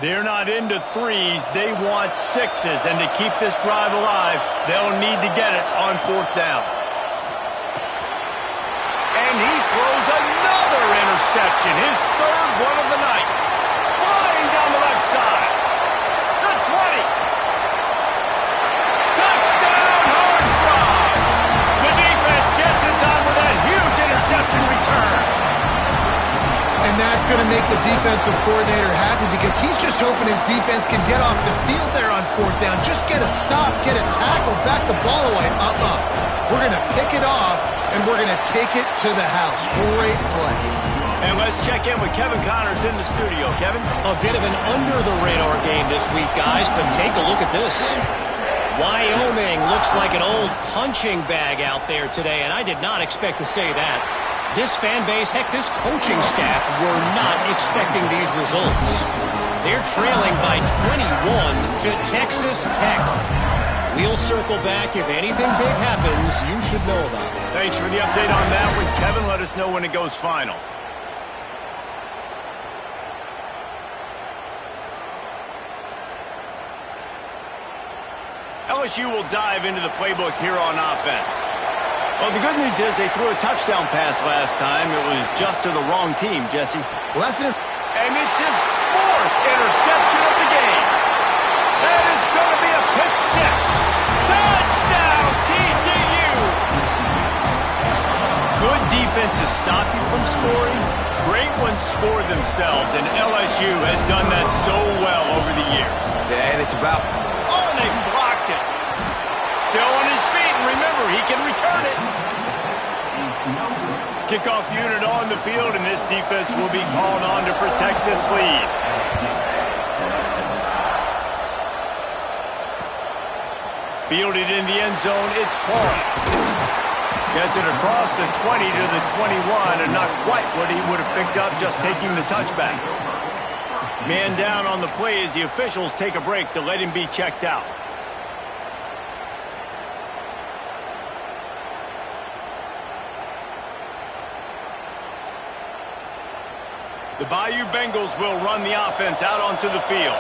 They're not into 3s. They want 6s. And to keep this drive alive, they'll need to get it on 4th down. And he throws another interception, his 3rd one of the night. Flying down the left side. The 20. Touchdown, hard frog. The defense gets it done with that huge interception return. And that's going to make the defensive coordinator happy because he's just hoping his defense can get off the field there on 4th down. Just get a stop, get a tackle, back the ball away. We're going to pick it off, and we're going to take it to the house. Great play. And let's check in with Kevin Connors in the studio. Kevin? A bit of an under-the-radar game this week, guys, but take a look at this. Wyoming looks like an old punching bag out there today, and I did not expect to say that. This fan base, heck, this coaching staff were not expecting these results. They're trailing by 21 to Texas Tech. We'll circle back. If anything big happens, you should know about it. Thanks for the update on that one, Kevin. Let us know when it goes final. LSU will dive into the playbook here on offense. Well, the good news is they threw a touchdown pass last time. It was just to the wrong team, Jesse. Well, that's And it's his 4th interception of the game. And it's going to be a pick 6. Touchdown, TCU! Good defenses stop you from scoring. Great ones score themselves, and LSU has done that so well over the years. Yeah, and it's about... Oh, and they blocked it. Still on his feet, and remember, he can return it. Kickoff unit on the field, and this defense will be called on to protect this lead. Fielded in the end zone, it's Paul. Gets it across the 20 to the 21, and not quite what he would have picked up just taking the touchback. Man down on the play as the officials take a break to let him be checked out. The Bayou Bengals will run the offense out onto the field.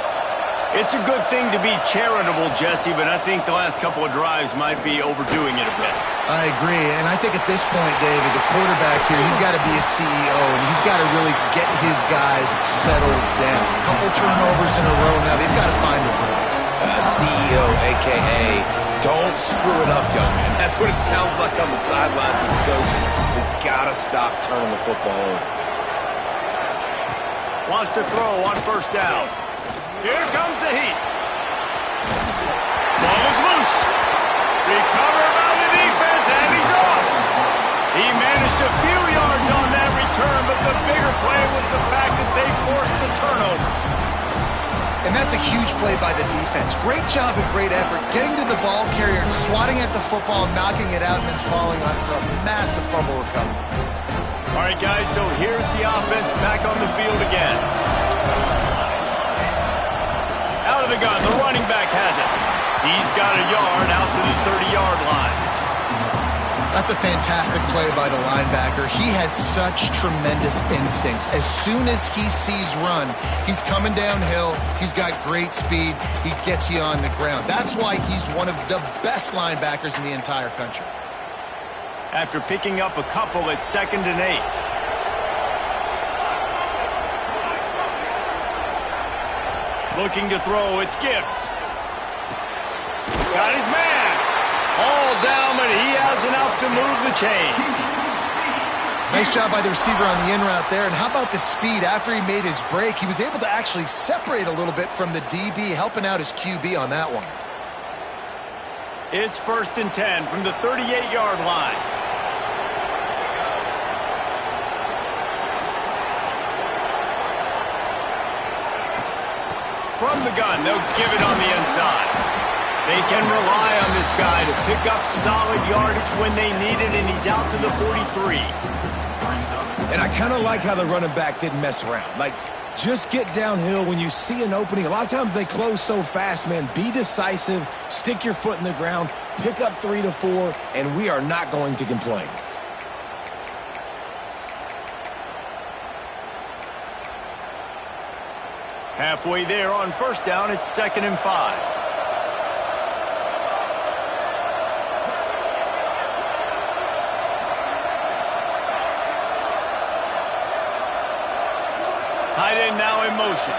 It's a good thing to be charitable, Jesse, but I think the last couple of drives might be overdoing it a bit. I agree, and I think at this point, David, the quarterback here, he's got to be a CEO, and he's got to really get his guys settled down. A couple turnovers in a row now. They've got to find a rhythm. CEO, a.k.a. don't screw it up, young man. That's what it sounds like on the sidelines with the coaches. We've got to stop turning the football over. Wants to throw on first down. Here comes the heat. Ball is loose. Recovered by the defense, and he's off. He managed a few yards on that return, but the bigger play was the fact that they forced the turnover. And that's a huge play by the defense. Great job and great effort getting to the ball carrier and swatting at the football, knocking it out, and then falling on for a massive fumble recovery. All right, guys, so here's the offense back on the field again. Out of the gun, the running back has it. He's got a yard out to the 30-yard line. That's a fantastic play by the linebacker. He has such tremendous instincts. As soon as he sees run, he's coming downhill. He's got great speed. He gets you on the ground. That's why he's one of the best linebackers in the entire country. After picking up a couple at 2nd and 8. Looking to throw, it's Gibbs. Got his man. All down, but he has enough to move the chains. Nice job by the receiver on the in route there. And how about the speed? After he made his break, he was able to actually separate a little bit from the DB, helping out his QB on that one. It's 1st and 10 from the 38-yard line. From the gun, they'll give it on the inside. They can rely on this guy to pick up solid yardage when they need it, and he's out to the 43. And I kind of like how the running back didn't mess around. Like, just get downhill when you see an opening. A lot of times they close so fast, man. Be decisive, stick your foot in the ground, pick up 3 to 4, and we are not going to complain. Halfway there on first down, it's 2nd and 5. Tight end now in motion.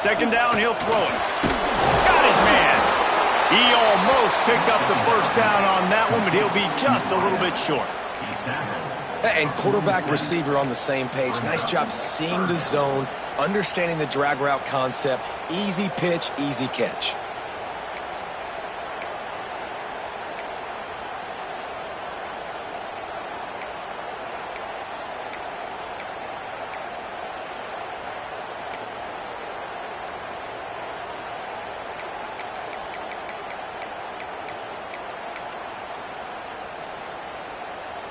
2nd down, he'll throw it. Got his man. He almost picked up the first down on that one, but he'll be just a little bit short. And quarterback receiver on the same page. Nice job seeing the zone, understanding the drag route concept. Easy pitch, easy catch.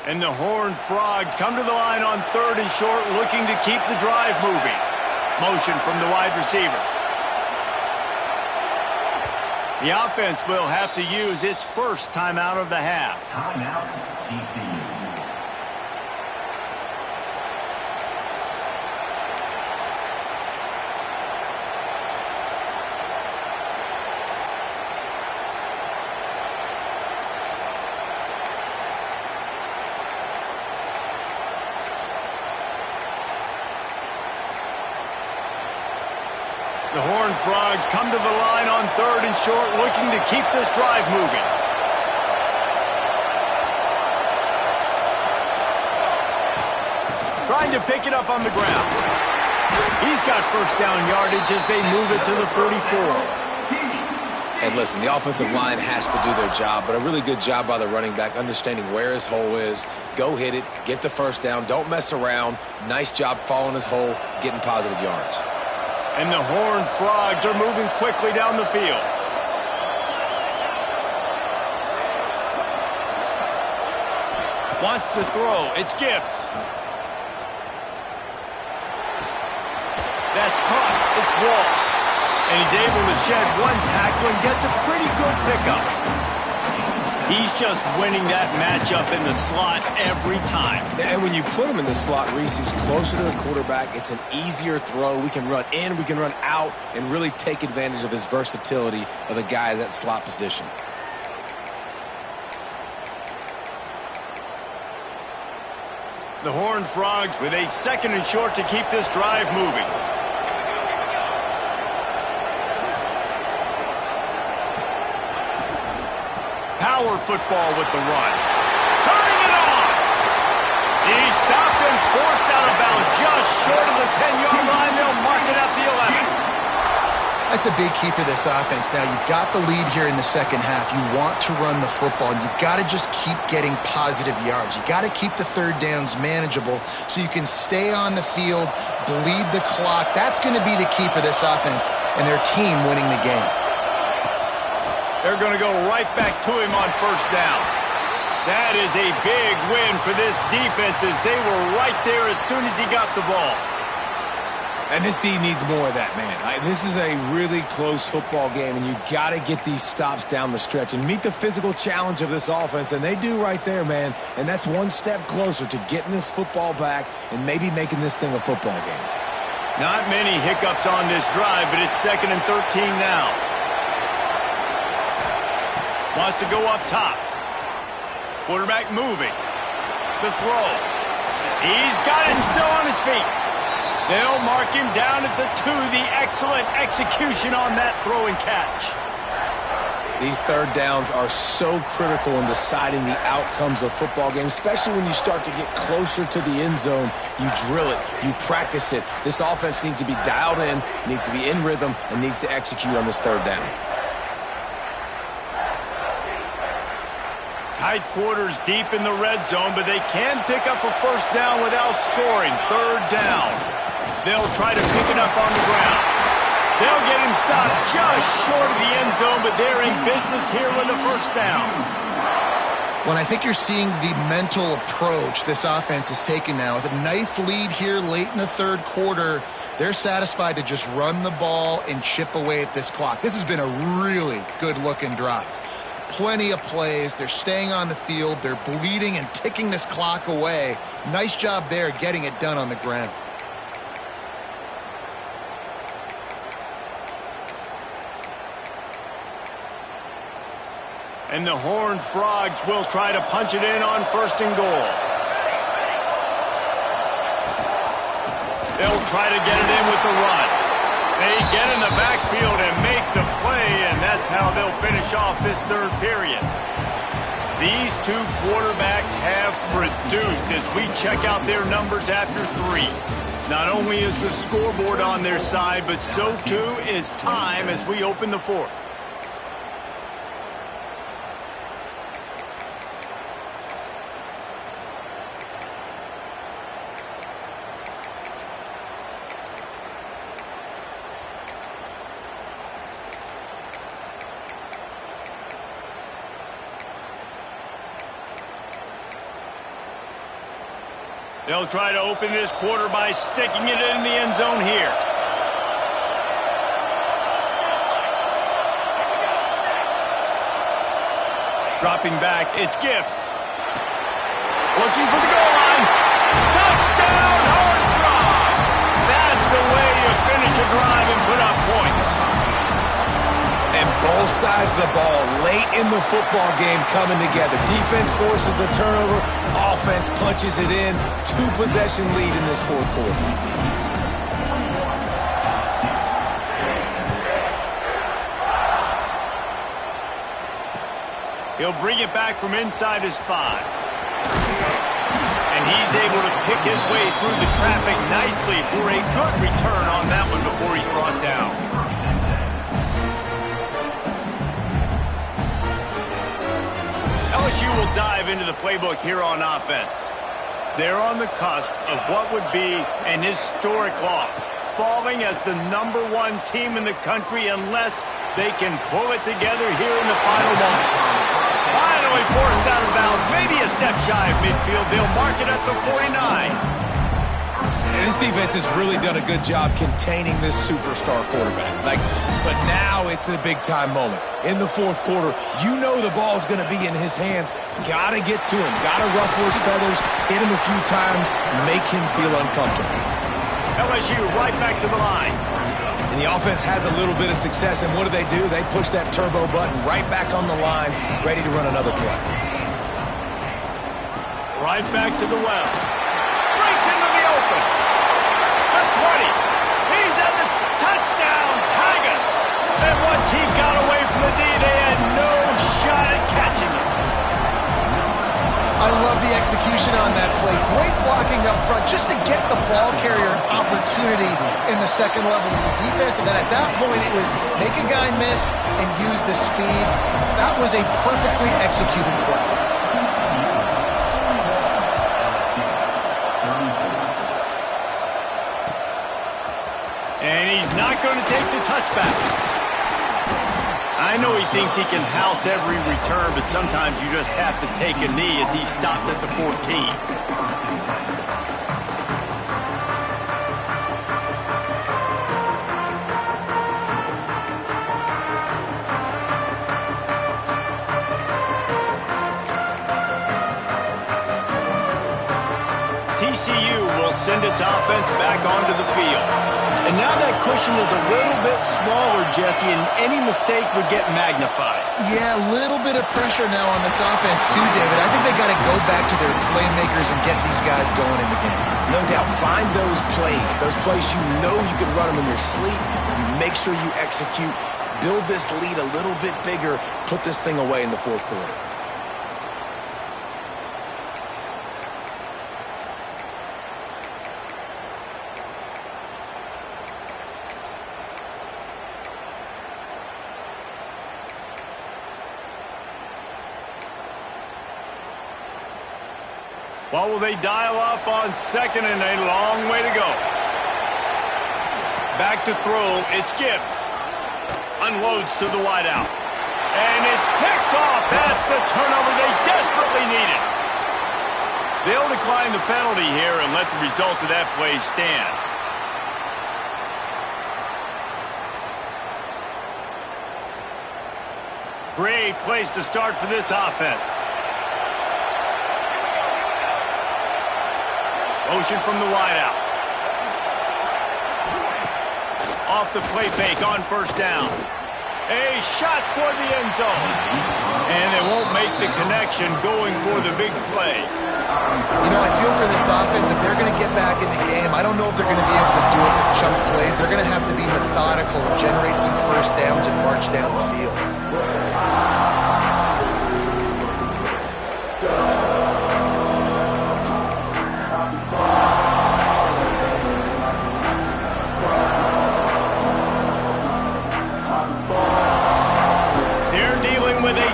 And the Horned Frogs come to the line on 3rd and short, looking to keep the drive moving. Motion from the wide receiver. The offense will have to use its first timeout of the half. Timeout, TCU. The Horned Frogs come to the line on 3rd and short, looking to keep this drive moving. Trying to pick it up on the ground. He's got first down yardage as they move it to the 44. And listen, the offensive line has to do their job, but a really good job by the running back understanding where his hole is. Go hit it, get the first down, don't mess around. Nice job following his hole, getting positive yards. And the Horned Frogs are moving quickly down the field. Wants to throw. It's Gibbs. That's caught. It's Wall. And he's able to shed one tackle and gets a pretty good pickup. He's just winning that matchup in the slot every time. And when you put him in the slot, Reese, he's closer to the quarterback. It's an easier throw. We can run in, we can run out, and really take advantage of his versatility of the guy in that slot position. The Horned Frogs with a 2nd and short to keep this drive moving. Power football with the run. Turning it on. He's stopped and forced out of bounds just short of the 10-yard line. They'll mark it at the 11. That's a big key for this offense. Now, you've got the lead here in the second half. You want to run the football, and you've got to just keep getting positive yards. You've got to keep the 3rd downs manageable so you can stay on the field, bleed the clock. That's going to be the key for this offense and their team winning the game. They're going to go right back to him on 1st down. That is a big win for this defense as they were right there as soon as he got the ball. And this team needs more of that, man. This is a really close football game, and you got to get these stops down the stretch and meet the physical challenge of this offense, and they do right there, man. And that's one step closer to getting this football back and maybe making this thing a football game. Not many hiccups on this drive, but it's 2nd and 13 now. Wants to go up top. Quarterback moving. The throw. He's got it still on his feet. They'll mark him down at the 2. The excellent execution on that throw and catch. These 3rd downs are so critical in deciding the outcomes of football games, especially when you start to get closer to the end zone. You drill it. You practice it. This offense needs to be dialed in, needs to be in rhythm, and needs to execute on this 3rd down. Tight quarters deep in the red zone, but they can pick up a 1st down without scoring. 3rd down. They'll try to pick it up on the ground. They'll get him stopped just short of the end zone, but they're in business here with a 1st down. Well, I think you're seeing the mental approach this offense is taking now. With a nice lead here late in the 3rd quarter, they're satisfied to just run the ball and chip away at this clock. This has been a really good-looking drive. Plenty of plays. They're staying on the field. They're bleeding and ticking this clock away. Nice job there getting it done on the ground. And the Horned Frogs will try to punch it in on 1st and goal. They'll try to get it in with the run. They get in the backfield and make the play, and that's how they'll finish off this 3rd period. These 2 quarterbacks have produced as we check out their numbers after 3. Not only is the scoreboard on their side, but so too is time as we open the 4th. They'll try to open this quarter by sticking it in the end zone here. Dropping back, it's Gibbs. Looking for the goal line. Touchdown, hard frog. That's the way you finish a drive and put up points. And both sides of the ball late in the football game coming together. Defense forces the turnover. Offense punches it in. 2-possession lead in this fourth quarter. He'll bring it back from inside his 5. And he's able to pick his way through the traffic nicely for a good return on that one before he's brought down. LSU will dive into the playbook here on offense. They're on the cusp of what would be an historic loss, falling as the #1 team in the country unless they can pull it together here in the final moments. Finally forced out of bounds, maybe a step shy of midfield. They'll mark it at the 49. And this defense has really done a good job containing this superstar quarterback. But now it's the big-time moment. In the fourth quarter, you know the ball's going to be in his hands. Got to get to him. Got to ruffle his feathers, hit him a few times, make him feel uncomfortable. LSU right back to the line. And the offense has a little bit of success, and what do? They push that turbo button right back on the line, ready to run another play. Right back to the well. Breaks into the open. The 20. He's at the touchdown, Tigers. And once he got away from the D, they had no shot at catching him. I love the execution on that play. Great blocking up front just to get the ball carrier an opportunity in the second level of the defense. And then at that point, it was make a guy miss and use the speed. That was a perfectly executed play. And he's not going to take the touchback. I know he thinks he can house every return, but sometimes you just have to take a knee as he stopped at the 14. TCU will send its offense back onto the field. And now that cushion is a little bit smaller, Jesse, and any mistake would get magnified. Yeah, a little bit of pressure now on this offense too, David. I think they got to go back to their playmakers and get these guys going in the game. No doubt, find those plays you know you can run them in your sleep. You make sure you execute, build this lead a little bit bigger, put this thing away in the fourth quarter. Well, will they dial up on second and a long way to go? Back to throw, it's Gibbs. Unloads to the wideout. And it's picked off. That's the turnover they desperately needed. They'll decline the penalty here and let the result of that play stand. Great place to start for this offense. Motion from the wideout. Off the play fake on first down. A shot toward the end zone. And they won't make the connection going for the big play. You know, I feel for this offense, if they're going to get back in the game, I don't know if they're going to be able to do it with chunk plays. They're going to have to be methodical, generate some first downs, and march down the field.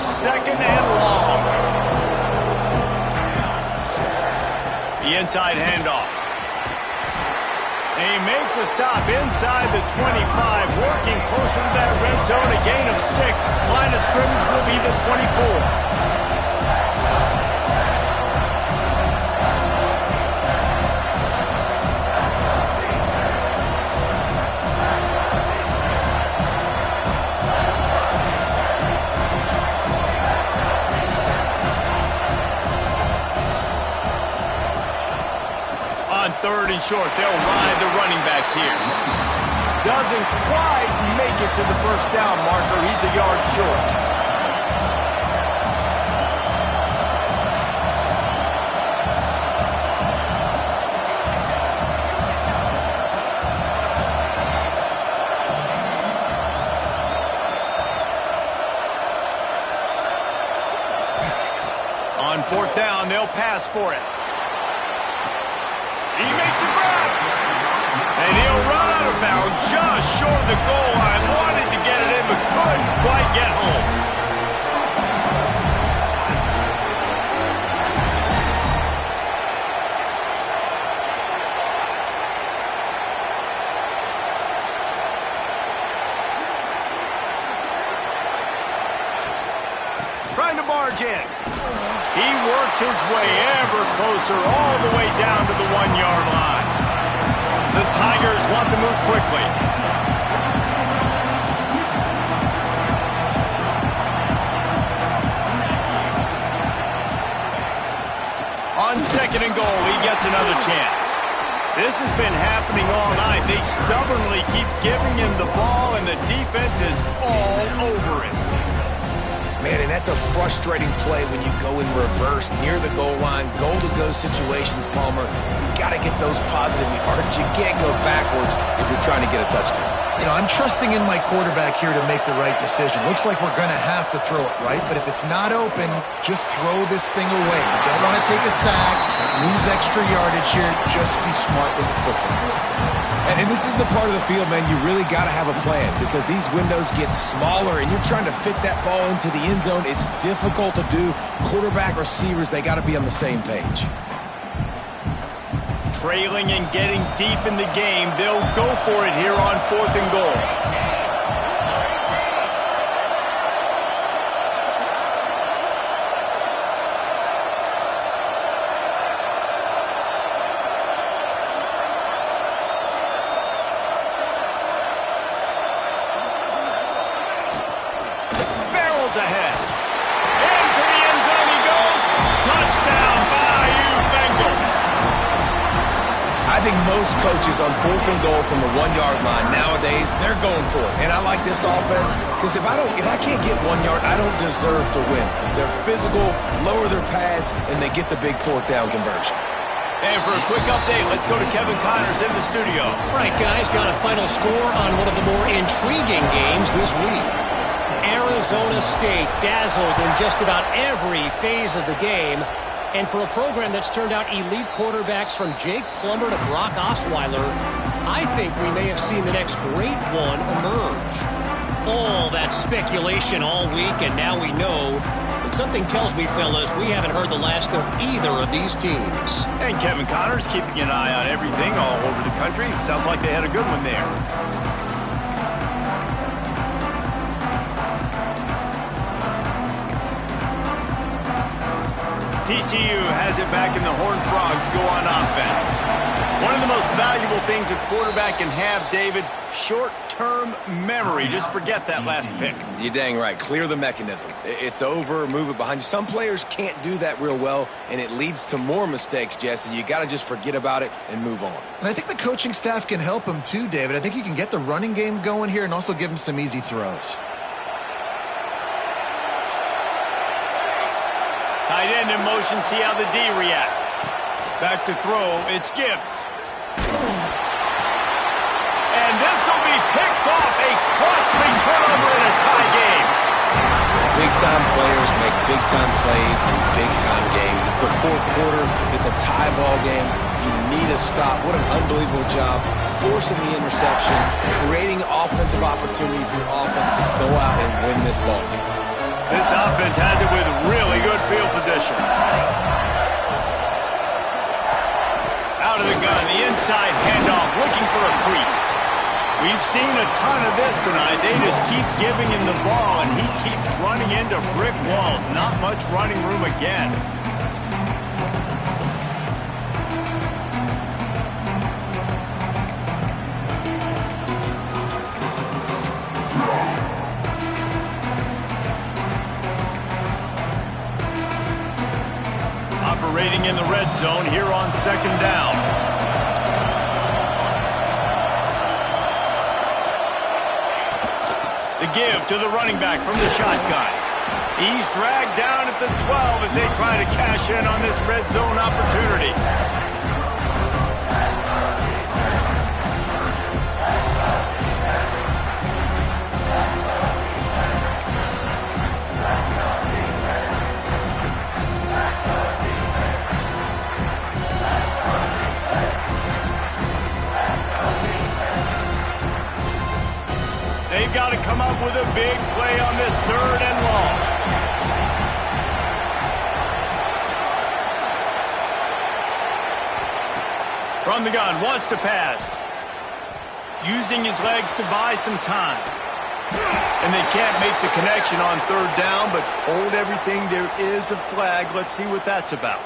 Second and long. The inside handoff. They make the stop inside the 25, working closer to that red zone. A gain of 6. Line of scrimmage will be the 24. On 3rd and short, they'll ride the running back here. Doesn't quite make it to the first down marker. He's a yard short. On 4th down, they'll pass for it. He makes a grab. And he'll run out of bounds just short of the goal line. Wanted to get it in, but couldn't quite get home. Trying to barge in. He works his way ever closer all the way down to the 1-yard line. The Tigers want to move quickly. On 2nd and goal, he gets another chance. This has been happening all night. They stubbornly keep giving him the ball, and the defense is all over it. Man, and that's a frustrating play when you go in reverse near the goal line, goal-to-go situations, Palmer. You got to get those positive yards. You can't go backwards if you're trying to get a touchdown. You know, I'm trusting in my quarterback here to make the right decision. Looks like we're going to have to throw it, right? But if it's not open, just throw this thing away. You don't want to take a sack, lose extra yardage here. Just be smart with the football. And this is the part of the field, man, you really got to have a plan because these windows get smaller and you're trying to fit that ball into the end zone. It's difficult to do. Quarterback, receivers, they got to be on the same page. Trailing and getting deep in the game, they'll go for it here on 4th and goal. Ahead. Into the end zone he goes. Touchdown, Bayou Bengals. I think most coaches on 4th and goal from the 1-yard line nowadays, they're going for it. And I like this offense because if I can't get 1 yard, I don't deserve to win. They're physical, lower their pads, and they get the big 4th down conversion. And for a quick update, let's go to Kevin Connors in the studio. All right, guys, got a final score on one of the more intriguing games this week. Arizona State dazzled in just about every phase of the game. And for a program that's turned out elite quarterbacks from Jake Plummer to Brock Osweiler, I think we may have seen the next great one emerge. All that speculation all week, and now we know. But something tells me, fellas, we haven't heard the last of either of these teams. And Kevin Connors keeping an eye on everything all over the country. Sounds like they had a good one there. TCU has it back, and the Horned Frogs go on offense. One of the most valuable things a quarterback can have, David, short-term memory. Just forget that last pick. You're dang right. Clear the mechanism. It's over. Move it behind you. Some players can't do that real well, and it leads to more mistakes, Jesse. You got to just forget about it and move on. And I think the coaching staff can help him too, David. I think you can get the running game going here and also give him some easy throws. Tight end in motion, see how the D reacts. Back to throw, it's Gibbs. And this will be picked off, a costly turnover in a tie game. Big-time players make big-time plays in big-time games. It's the 4th quarter. It's a tie ball game. You need a stop. What an unbelievable job. Forcing the interception, creating offensive opportunity for your offense to go out and win this ball game. This offense has it with really good field position. Out of the gun, the inside handoff, looking for a crease. We've seen a ton of this tonight. They just keep giving him the ball, and he keeps running into brick walls. Not much running room again. Operating in the red zone here on 2nd down. give to the running back from the shotgun. He's dragged down at the 12 as they try to cash in on this red zone opportunity. They've got to come up with a big play on this 3rd and long. From the gun, wants to pass. Using his legs to buy some time. And they can't make the connection on 3rd down, but hold everything. There is a flag. Let's see what that's about.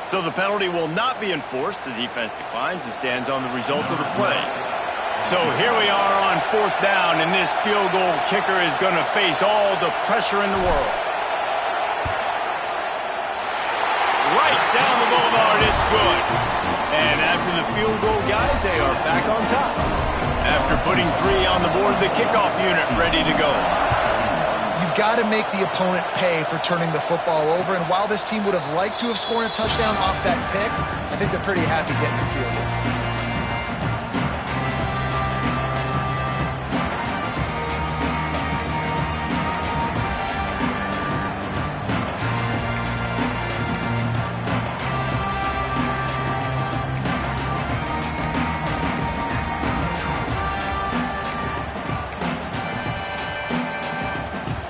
So the penalty will not be enforced. The defense declines and stands on the result of the play. So here we are on 4th down, and this field goal kicker is going to face all the pressure in the world. Right down the boulevard, it's good. And after the field goal, guys, they are back on top. After putting 3 on the board, the kickoff unit ready to go. You've got to make the opponent pay for turning the football over, and while this team would have liked to have scored a touchdown off that pick, I think they're pretty happy getting the field goal.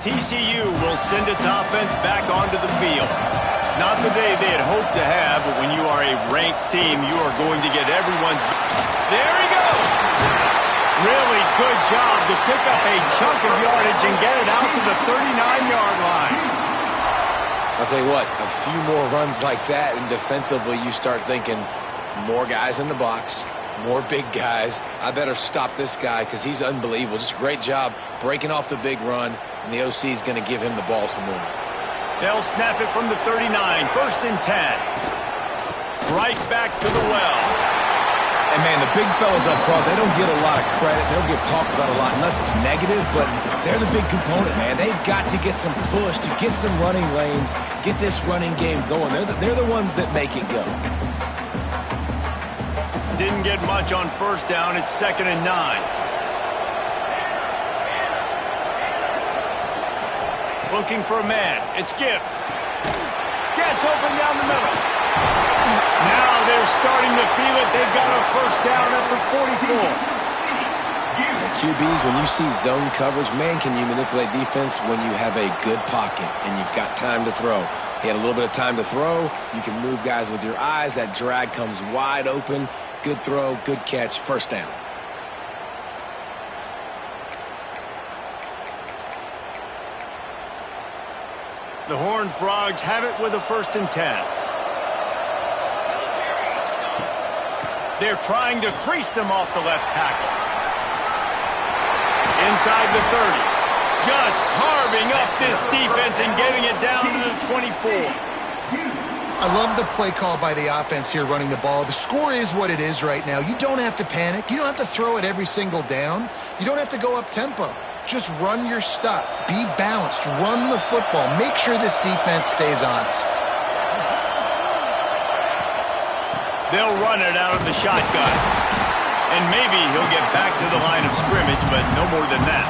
TCU will send its offense back onto the field. Not the day they had hoped to have, but when you are a ranked team, you are going to get everyone's... There he goes! Really good job to pick up a chunk of yardage and get it out to the 39-yard line. I'll tell you what, a few more runs like that, and defensively you start thinking more guys in the box, more big guys. I better stop this guy because he's unbelievable. Just a great job breaking off the big run, and the OC is going to give him the ball some more. They'll snap it from the 39, 1st and 10. Right back to the well. And, man, the big fellas up front, they don't get a lot of credit. They don't get talked about a lot unless it's negative, but they're the big component, man. They've got to get some push, to get some running lanes, get this running game going. They're the ones that make it go. Didn't get much on 1st down. It's 2nd and 9. Looking for a man. It's Gibbs. Gets open down the middle. Now they're starting to feel it. They've got a 1st down at the 44. QBs, when you see zone coverage, man, can you manipulate defense when you have a good pocket and you've got time to throw. He had a little bit of time to throw. You can move guys with your eyes. That drag comes wide open. Good throw, good catch, 1st down. The Horned Frogs have it with a 1st and 10. They're trying to crease them off the left tackle. Inside the 30. Just carving up this defense and getting it down to the 24. I love the play call by the offense here running the ball. The score is what it is right now. You don't have to panic. You don't have to throw it every single down. You don't have to go up tempo. Just run your stuff. Be balanced. Run the football. Make sure this defense stays honest. They'll run it out of the shotgun. And maybe he'll get back to the line of scrimmage, but no more than that.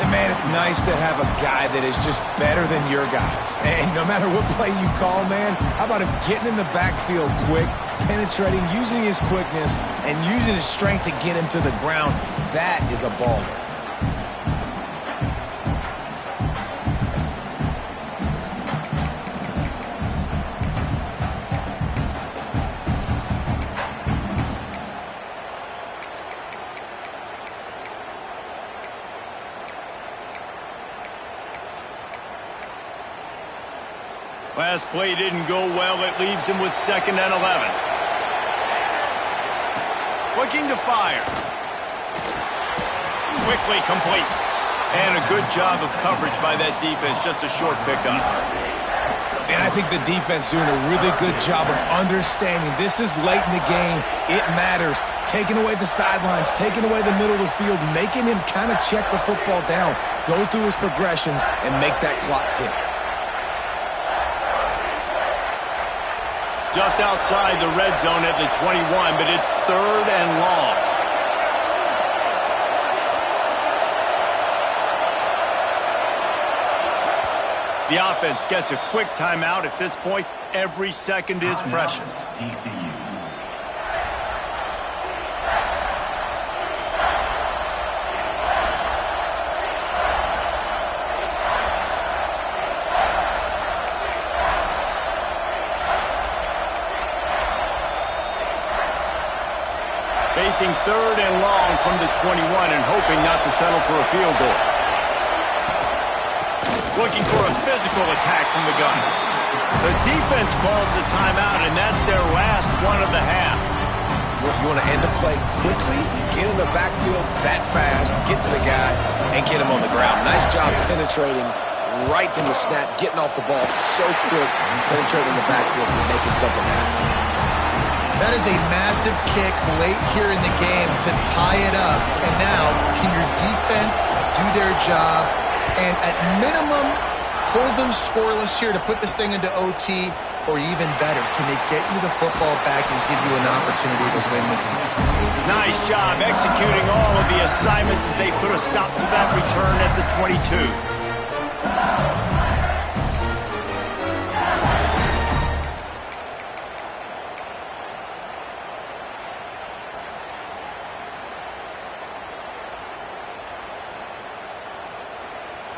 And, man, it's nice to have a guy that is just better than your guys. And no matter what play you call, man, how about him getting in the backfield quick, penetrating, using his quickness, and using his strength to get him to the ground? That is a baller. Last play didn't go well. It leaves him with 2nd and 11. Looking to fire. Quickly complete. And a good job of coverage by that defense. Just a short pickup. And I think the defense doing a really good job of understanding this is late in the game. It matters. Taking away the sidelines, taking away the middle of the field, making him kind of check the football down, go through his progressions, and make that clock tick. Just outside the red zone at the 21, but it's 3rd and long. The offense gets a quick timeout. At this point, every second is precious. TCU. Facing 3rd and long from the 21 and hoping not to settle for a field goal. Looking for a physical attack from the gun. The defense calls the timeout, and that's their last one of the half. You want to end the play quickly, get in the backfield that fast, get to the guy, and get him on the ground. Nice job penetrating right from the snap, getting off the ball so quick, penetrating the backfield and making something happen. That is a massive kick late here in the game to tie it up. And now, can your defense do their job and at minimum hold them scoreless here to put this thing into OT, or even better, can they get you the football back and give you an opportunity to win the game? Nice job executing all of the assignments as they put a stop to that return at the 22.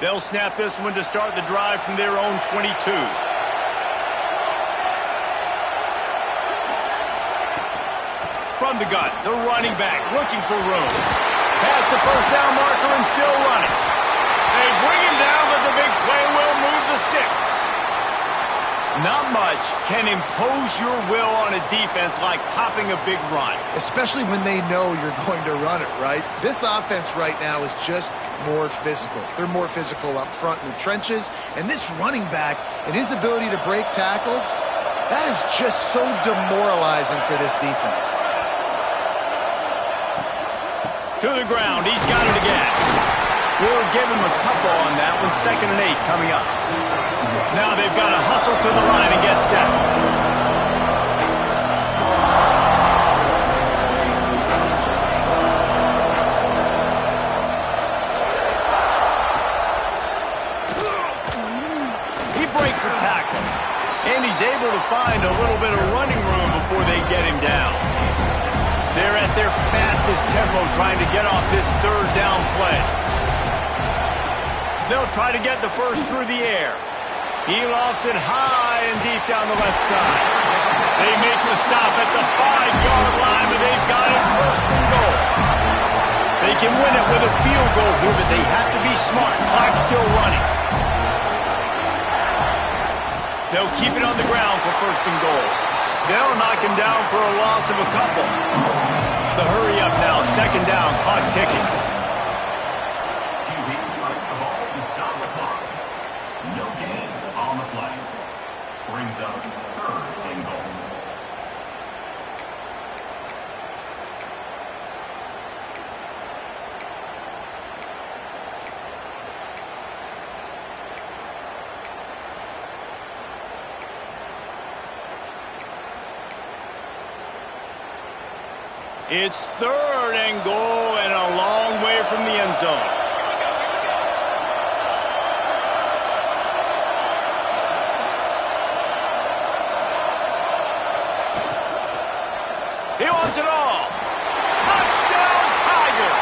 They'll snap this one to start the drive from their own 22. From the gun, the running back looking for room. Past the first down marker and still running. They bring him down, but the big play will move the sticks. Not much can impose your will on a defense like popping a big run. Especially when they know you're going to run it, right? This offense right now is just more physical. They're more physical up front in the trenches. And this running back and his ability to break tackles, that is just so demoralizing for this defense. To the ground, he's got it again. We'll give him a couple on that one. 2nd and 8 coming up. Now they've got to hustle to the line and get set. He breaks a tackle. And he's able to find a little bit of running room before they get him down. They're at their fastest tempo trying to get off this 3rd down play. They'll try to get the first through the air. He lofts it high and deep down the left side. They make the stop at the 5-yard line, but they've got it 1st and goal. They can win it with a field goal here, but they have to be smart. Clock's still running. They'll keep it on the ground for 1st and goal. They'll knock him down for a loss of a couple. The hurry up now, 2nd down, clock ticking. QB strikes the ball to stop the clock. No gain on the play. Brings up 3rd and goal. It's 3rd and goal and a long way from the end zone. He wants it all. Touchdown, Tigers.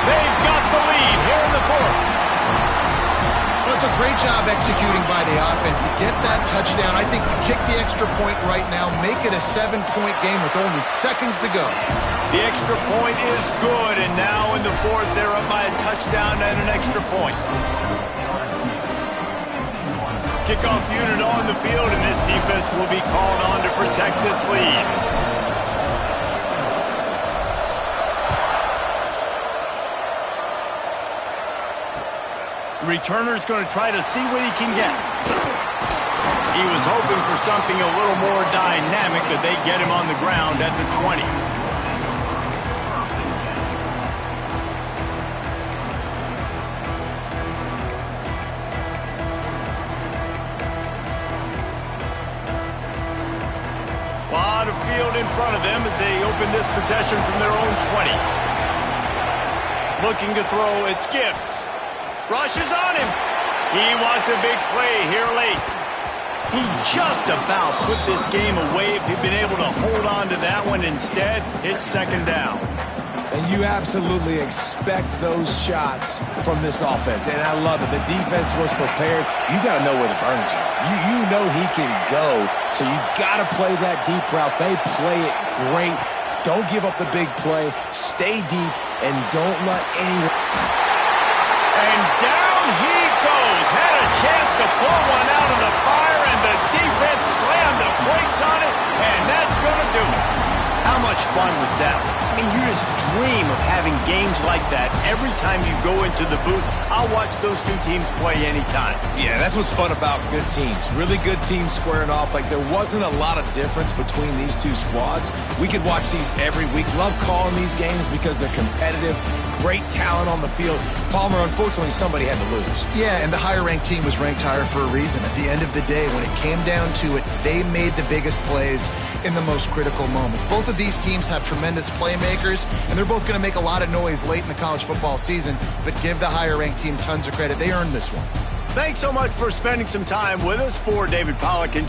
They've got the lead here in the 4th. Well, it's a great job executing by the offense to get that touchdown. I think you kick the extra point right now, make it a 7-point game with only seconds to go. The extra point is good, and now in the 4th, they're up by a touchdown and an extra point. Kickoff unit on the field, and this defense will be called on to protect this lead. The returner's going to try to see what he can get. He was hoping for something a little more dynamic, but they get him on the ground at the 20. A lot of field in front of them as they open this possession from their own 20. Looking to throw, it's Gibbs. Rushes on him. He wants a big play here late. He just about put this game away if he'd been able to hold on to that one. Instead, it's second down. And you absolutely expect those shots from this offense. And I love it. The defense was prepared. You got to know where the burners are. You know he can go, so you got to play that deep route. They play it great. Don't give up the big play. Stay deep, and don't let anyone... And down he goes. Had a chance to pull one out of the fire, and the defense slammed the brakes on it, and that's going to do it. How much fun was that? I mean, you just dream of having games like that every time you go into the booth. I'll watch those two teams play anytime. Yeah, that's what's fun about good teams. Really good teams squaring off. Like, there wasn't a lot of difference between these two squads. We could watch these every week. Love calling these games because they're competitive. Great talent on the field. Palmer, unfortunately, somebody had to lose. Yeah, and the higher-ranked team was ranked higher for a reason. At the end of the day, when it came down to it, they made the biggest plays in the most critical moments. Both of these teams have tremendous playmakers, and they're both going to make a lot of noise late in the college football season, but give the higher-ranked team tons of credit. They earned this one. Thanks so much for spending some time with us. For David Pollack and